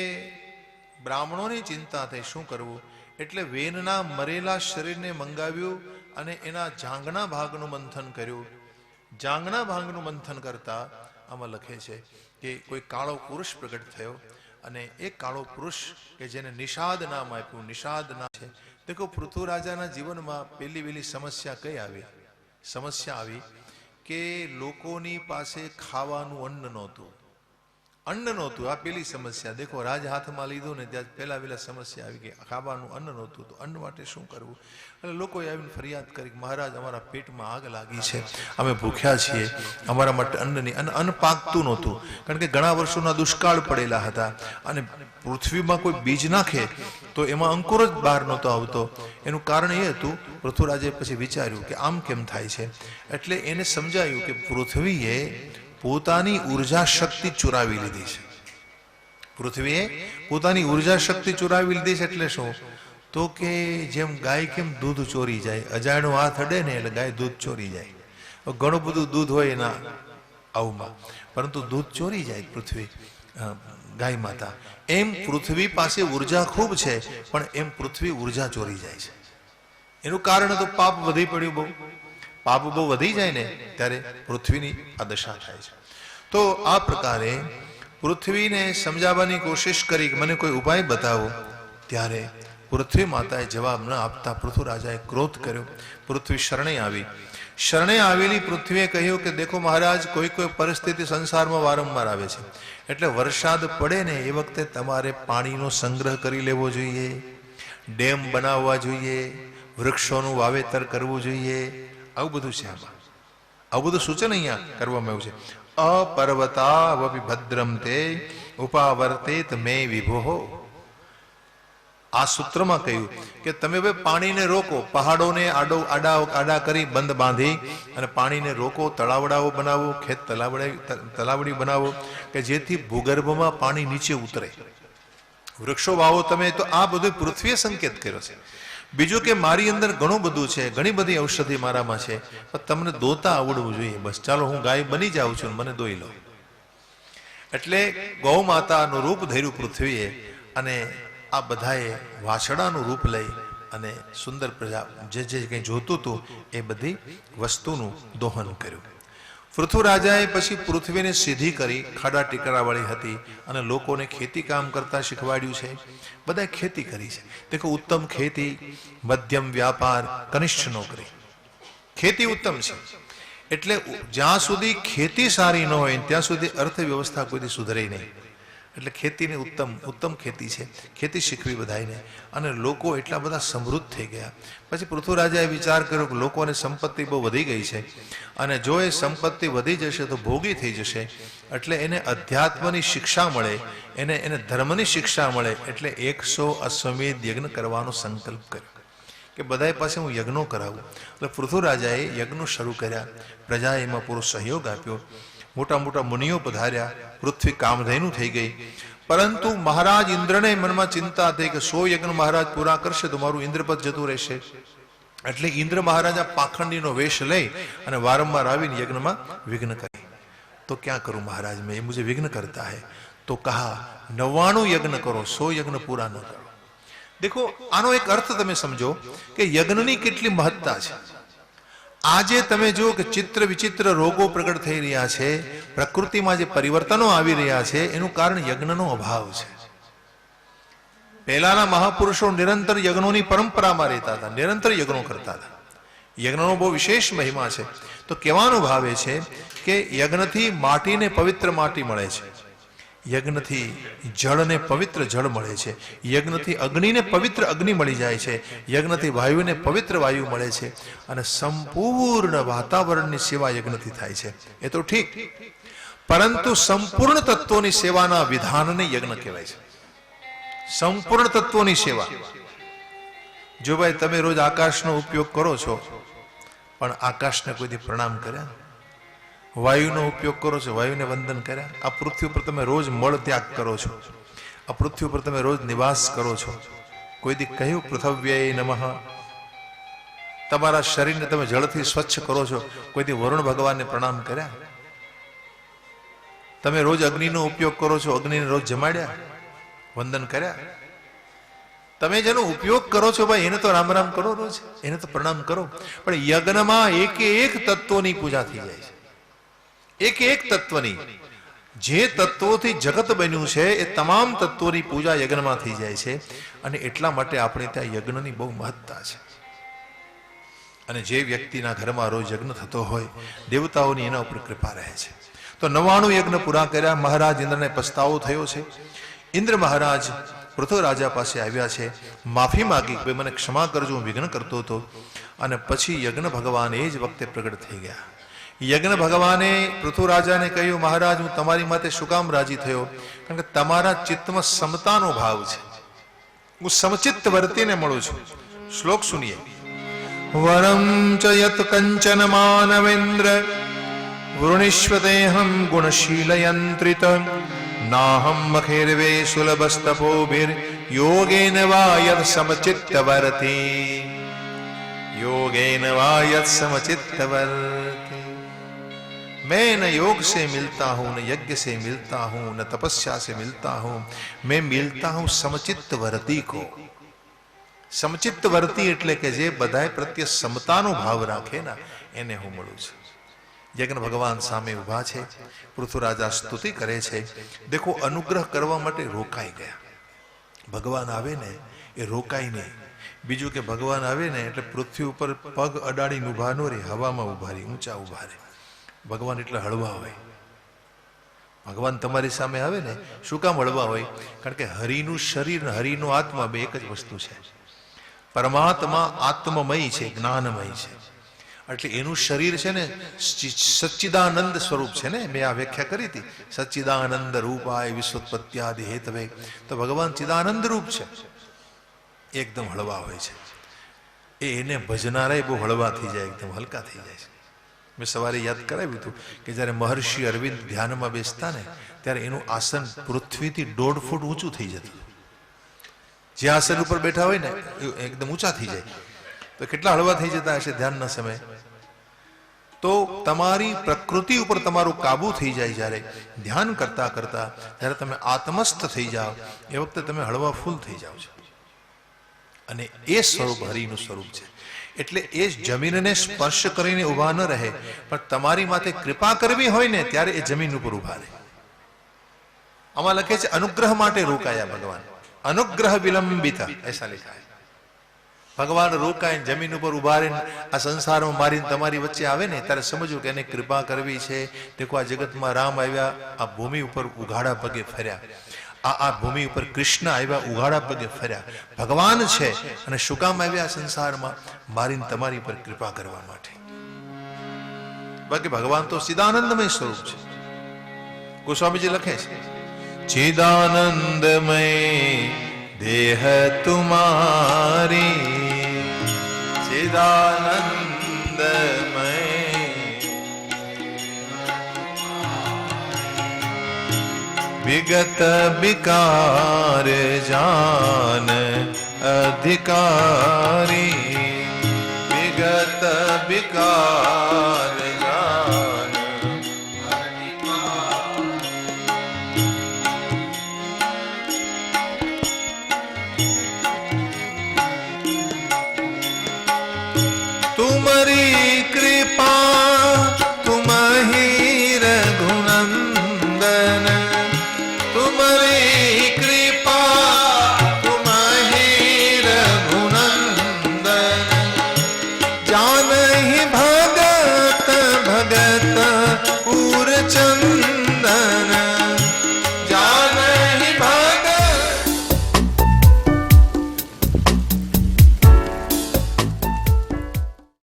બ્રાહ્મણોની ચિંતા થઈ શું કરવું. એટલે વેનના મરેલા શરીરને મંગાવ્યું અને એના જાંઘના ભાગનું મંથન કર્યું. જાંઘના ભાગનું મંથન કરતા આમાં લખે છે કે કોઈ કાળો પુરુષ પ્રગટ થયો, અને એ કાળો પુરુષ કે જેને નિષાદ નામ આપ્યું, નિષાદ નામ છે. દેખો, પૃથ્વીરાજાના જીવનમાં પહેલી વહેલી સમસ્યા કઈ આવી? સમસ્યા આવી કે લોકોની પાસે ખાવાનું અન્ન નહોતું. અન્ન નહોતું, આ પેલી સમસ્યા. દેખો, રાજ હાથમાં લીધું ને ત્યાં પહેલા વહેલા સમસ્યા આવી કે ખાવાનું અન્ન નહોતું. તો અન્ન માટે શું કરવું? એટલે લોકોએ આવીને ફરિયાદ કરી કે મહારાજ, અમારા પેટમાં આગ લાગી છે, અમે ભૂખ્યા છીએ, અમારા માટે અન્નની. અને અન્ન પાકતું નહોતું, કારણ કે ઘણા વર્ષોના દુષ્કાળ પડેલા હતા, અને પૃથ્વીમાં કોઈ બીજ નાખે તો એમાં અંકુર જ બહાર નહોતો આવતો. એનું કારણ એ હતું, પૃથ્વીરાજે પછી વિચાર્યું કે આમ કેમ થાય છે. એટલે એને સમજાયું કે પૃથ્વીએ પોતાની ઉર્જા શક્તિ ચોરાવી લીધી છે. પૃથ્વીએ પોતાની ઉર્જા શક્તિ ચોરાવી લીધી છે. એટલે શું? તો કે જેમ ગાય કેમ દૂધ ચોરી જાય, અજાણ્યો હાથ અડે ને એટલે ગાય દૂધ ચોરી જાય. ઘણું બધું દૂધ હોય એના આવમાં, પરંતુ દૂધ ચોરી જાય પૃથ્વી, ગાય માતા. એમ પૃથ્વી પાસે ઉર્જા ખૂબ છે, પણ એમ પૃથ્વી ઉર્જા ચોરી જાય છે. એનું કારણ તો પાપ વધી પડ્યું. બહુ પાપ બહુ વધી જાય ને ત્યારે પૃથ્વીની આ દશા થાય છે. તો આ પ્રકારે પૃથ્વીને સમજાવવાની કોશિશ કરી કે મને કોઈ ઉપાય બતાવો. ત્યારે પૃથ્વી માતાએ જવાબ ન આપતા પૃથ્વીરાજાએ ક્રોધ કર્યો. પૃથ્વી શરણે આવી. શરણે આવેલી પૃથ્વીએ કહ્યું કે દેખો મહારાજ, કોઈ કોઈ પરિસ્થિતિ સંસારમાં વારંવાર આવે છે. એટલે વરસાદ પડે ને એ વખતે તમારે પાણીનો સંગ્રહ કરી લેવો જોઈએ, ડેમ બનાવવા જોઈએ, વૃક્ષોનું વાવેતર કરવું જોઈએ. આવું બધું છે આમાં. આવું બધું સૂચન અહીંયા કરવામાં આવ્યું છે. અપર્વતા ભદ્રમ તે ઉપાવર્તેત મે વિભો. આ સૂત્રમાં કહ્યું કે તમે હવે પાણીને રોકો. પહાડોને આડા કરી બંધ બાંધી અને પાણીને રોકો. તળાવડાઓ બનાવો, ખેત તલાવડી બનાવો કે જેથી ભૂગર્ભમાં પાણી નીચે ઉતરે. વૃક્ષો વાવો તમે. તો આ બધું પૃથ્વીએ સંકેત કર્યો છે. બીજું કે મારી અંદર ઘણું બધું છે, ઘણી બધી ઔષધિ મારામાં છે, પણ તમને દોતા આવડવું જોઈએ. બસ ચાલો, હું ગાય બની જાઉં છું, મને દોઈ લો. એટલે ગૌ માતાનું રૂપ ધર્યું પૃથ્વીએ, અને આ બધાએ વાછડાનું રૂપ લઈ અને સુંદર પ્રજા જે કંઈ જોતું હતું એ બધી વસ્તુનું દોહન કર્યું. પૃથ્વીરાજાએ પછી પૃથ્વીને સીધી કરી, ખાડા ટીકરાવાળી હતી, અને લોકોને ખેતી કામ કરતા શીખવાડ્યું છે. બધાએ ખેતી કરી છે. દેખો, ઉત્તમ ખેતી, મધ્યમ વ્યાપાર, કનિષ્ઠ નોકરી. ખેતી ઉત્તમ છે. એટલે જ્યાં સુધી ખેતી સારી ન હોય ત્યાં સુધી અર્થવ્યવસ્થા કોઈથી સુધરે નહીં. એટલે ખેતીની ઉત્તમ ખેતી છે, ખેતી શીખવી બધાને, અને લોકો એટલા બધા સમૃદ્ધ થઈ ગયા. પછી પૃથ્વીરાજાએ વિચાર કર્યો કે લોકોને સંપત્તિ બહુ વધી ગઈ છે, અને જો એ સંપત્તિ વધી જશે તો ભોગી થઈ જશે, એટલે એને અધ્યાત્મની શિક્ષા મળે, એને ધર્મની શિક્ષા મળે, એટલે 100 અશ્વમેધ યજ્ઞ કરવાનો સંકલ્પ કર્યો કે બધાએ પાસે હું યજ્ઞો કરાવું. એટલે પૃથ્વીરાજાએ યજ્ઞો શરૂ કર્યા. પ્રજાએ એમાં પૂરો સહયોગ આપ્યો. મોટા મોટા મુનિઓ પધાર્યા. પૃથ્વી કામધેનુ થઈ ગઈ. પરંતુ મહારાજ ઇન્દ્રને મનમાં ચિંતા થઈ કે 100 યજ્ઞ મહારાજ પૂરા કરશે તો મારું ઇન્દ્રપદ જતું રહેશે. એટલે ઇન્દ્ર મહારાજા પાખંડીનો વેશ લઈ અને વારંવાર આવીને યજ્ઞમાં વિઘ્ન કરે. તો ક્યાં કરું મહારાજ, મેં મુझे વિઘ્ન કરતા है. તો કહા 99 યજ્ઞ કરો, 100 યજ્ઞ પૂરા ન કરો. દેખો, આનો એક અર્થ તમે સમજો કે યજ્ઞની કેટલી મહત્તા છે. આજે તમે જુઓ કે ચિત્ર વિચિત્ર રોગો પ્રગટ થઈ રહ્યા છે, પ્રકૃતિમાં જે પરિવર્તનો આવી રહ્યા છે, એનું કારણ યજ્ઞનો અભાવ છે. પહેલાના મહાપુરુષો નિરંતર યજ્ઞોની પરંપરામાં રહેતા હતા, નિરંતર યજ્ઞો કરતા હતા. યજ્ઞનો બહુ વિશેષ મહિમા છે. તો કહેવાનો ભાવ એ છે કે યજ્ઞથી માટીને પવિત્ર માટી મળે છે, યજ્ઞથી જળને પવિત્ર જળ મળે છે, યજ્ઞથી અગ્નિને પવિત્ર અગ્નિ મળી જાય છે, યજ્ઞથી વાયુને પવિત્ર વાયુ મળે છે, અને સંપૂર્ણ વાતાવરણની સેવા યજ્ઞથી થાય છે. એ તો ઠીક, પરંતુ સંપૂર્ણ તત્વોની સેવાના વિધાનને યજ્ઞ કહેવાય છે. સંપૂર્ણ તત્વોની સેવા. જો ભાઈ તમે રોજ આકાશનો ઉપયોગ કરો છો, પણ આકાશને કોઈથી પ્રણામ કર્યા? વાયુનો ઉપયોગ કરો છો, વાયુને વંદન કર્યા? આ પૃથ્વી ઉપર તમે રોજ મળ ત્યાગ કરો છો, આ પૃથ્વી ઉપર તમે રોજ નિવાસ કરો છો, કોઈ દી કહ્યું પૃથવ્યય નમઃ? તમારા શરીરને તમે જળથી સ્વચ્છ કરો છો, કોઈ દી વરુણ ભગવાનને પ્રણામ કર્યા? તમે રોજ અગ્નિનો ઉપયોગ કરો છો, અગ્નિને રોજ જમાડ્યા, વંદન કર્યા? તમે જેનો ઉપયોગ કરો છો ભાઈ, એને તો રામ રામ કરો રોજ, એને તો પ્રણામ કરો. પણ યજ્ઞમાં એક તત્વોની પૂજા થઈ જાય છે, એક તત્વની. જે તત્વોથી જગત બન્યું છે એ તમામ તત્વોની પૂજા યજ્ઞમાં થઈ જાય છે. અને એટલા માટે આપણે ત્યાં યજ્ઞની બહુ મહત્તા છે. અને જે વ્યક્તિના ઘરમાં રોજ યજ્ઞ થતો હોય, દેવતાઓની એના ઉપર કૃપા રહે છે. તો 99 યજ્ઞ પૂરા કર્યા. મહારાજ ઇન્દ્રને પસ્તાવો થયો છે. ઇન્દ્ર મહારાજ પૃથ્વીરાજા પાસે આવ્યા છે, માફી માગી કે મને ક્ષમા કરજો, હું વિઘ્ન કરતો હતો. અને પછી યજ્ઞ ભગવાન એ જ વખતે પ્રગટ થઈ ગયા. યજ્ઞ ભગવાને પૃથ્વીરાજાને કહ્યું, મહારાજ હું તમારી માટે શું કામ રાજી થયો? કારણ કે તમારા ચિત્તમાં સમતાનો ભાવ છે, હું સમચિત્ત વર્તીને મળું છું. શ્લોક સુનિએ. વરમ ચ યત કંચન માનવેન્દ્ર વૃણિષ્વતેહમ ગુણશીલયંત્રિત નાહમ મખેર્વે સુલભસ્તપોભિર યોગેન વા યત સમચિત્ત વર્તી, योगेन वा यत् समचित्त वर्ते. मैं न योग से मिलता हूं, न यज्ञ से मिलता हूं, न तपस्या से मिलता हूं, मैं मिलता हूं समचित्त वर्ती को. समचित्त वर्ती એટલે કે જે બધાય પ્રત્યે સમતાનો ભાવ રાખે ને, એને હું મળું છું. યજ્ઞ ભગવાન સામે ઊભા છે. પૃથ્વીરાજા સ્તુતિ કરે છે. દેખો, અનુગ્રહ કરવા માટે રોકાઈ ગયા. ભગવાન આવે ને એ રોકાઈ નહીં. બીજું કે ભગવાન આવે ને એટલે પૃથ્વી ઉપર પગ અડાડીને ઉભા ન રહે, હવામાં ઉભા રહે, ઊંચા ઉભા રહે. ભગવાન એટલે હળવા હોય. ભગવાન તમારી સામે આવે ને શું કામ હળવા હોય? કારણ કે હરિનું શરીર ને હરિનો આત્મા બે એક જ વસ્તુ છે. પરમાત્મા આત્મમય છે, જ્ઞાનમય છે. એટલે એનું શરીર છે ને સચ્ચિદાનંદ સ્વરૂપ છે ને. મેં આ વ્યાખ્યા કરી હતી, સચ્ચિદાનંદ રૂપાય વિશ્વોત્પત્ત્યાદિ હેતવે. તો ભગવાન ચિદાનંદ રૂપ છે, એકદમ હળવા હોય છે. એને ભજનારાય બહુ હળવા થઈ જાય, એકદમ હલકા થઈ જાય છે. મેં સવારે યાદ કરાવ્યું હતું કે જ્યારે મહર્ષિ અરવિંદ ધ્યાનમાં બેસતા ને ત્યારે એનું આસન પૃથ્વીથી 1.5 ફૂટ ઊંચું થઈ જતું. જે આસન ઉપર બેઠા હોય ને એકદમ ઊંચા થઈ જાય. તો કેટલા હળવા થઈ જતા હશે ધ્યાનના સમયે. તો તમારી પ્રકૃતિ ઉપર તમારું કાબુ થઈ જાય. જ્યારે ધ્યાન કરતા કરતા જ્યારે તમે આત્મસ્થ થઈ જાઓ એ વખતે તમે હળવા ફૂલ થઈ જાઓ છો. અને એ સ્વરૂપ હરિનું સ્વરૂપ છે. એટલે એ જમીનને સ્પર્શ કરીને ઉભા ન રહે, પણ તમારી માથે કૃપા કરવી હોય ને ત્યારે એ જમીન ઉપર ઉભા રહે. આમાં લખે છે અનુગ્રહ માટે રોકાયા ભગવાન, અનુગ્રહ વિલંબિત એસા लिखा है. ભગવાન રોકાય જમીન ઉપર ઉભા રહીને આ સંસારમાં મારીને તમારી વચ્ચે આવે ને ત્યારે સમજો કે એને કૃપા કરવી છે. દેખો, આ જગતમાં રામ આવ્યા, આ ભૂમિ ઉપર ઉઘાડા પગે ફર્યા. આ ભૂમિ ઉપર કૃષ્ણ આવ્યા, ઉઘાડા પગે ફર્યા, ભગવાન છે અને શું કામ આવ્યા સંસારમાં? મારી તમારી પર કૃપા કરવા માટે. બાકી ભગવાન તો ચિદાનંદમય સ્વરૂપ છે. ગોસ્વામીજી લખે છે, ચિદાનંદમય દેહ તુમારી, ચિદાનંદમય विगत विकार जान अधिकारी, विगत विकार जान तुम्हारी कृपा तुम ही रघुनंदन, तुम्हारी कृपा तुम ही रघुनंदन, जान ही भगत भगत पूर चंद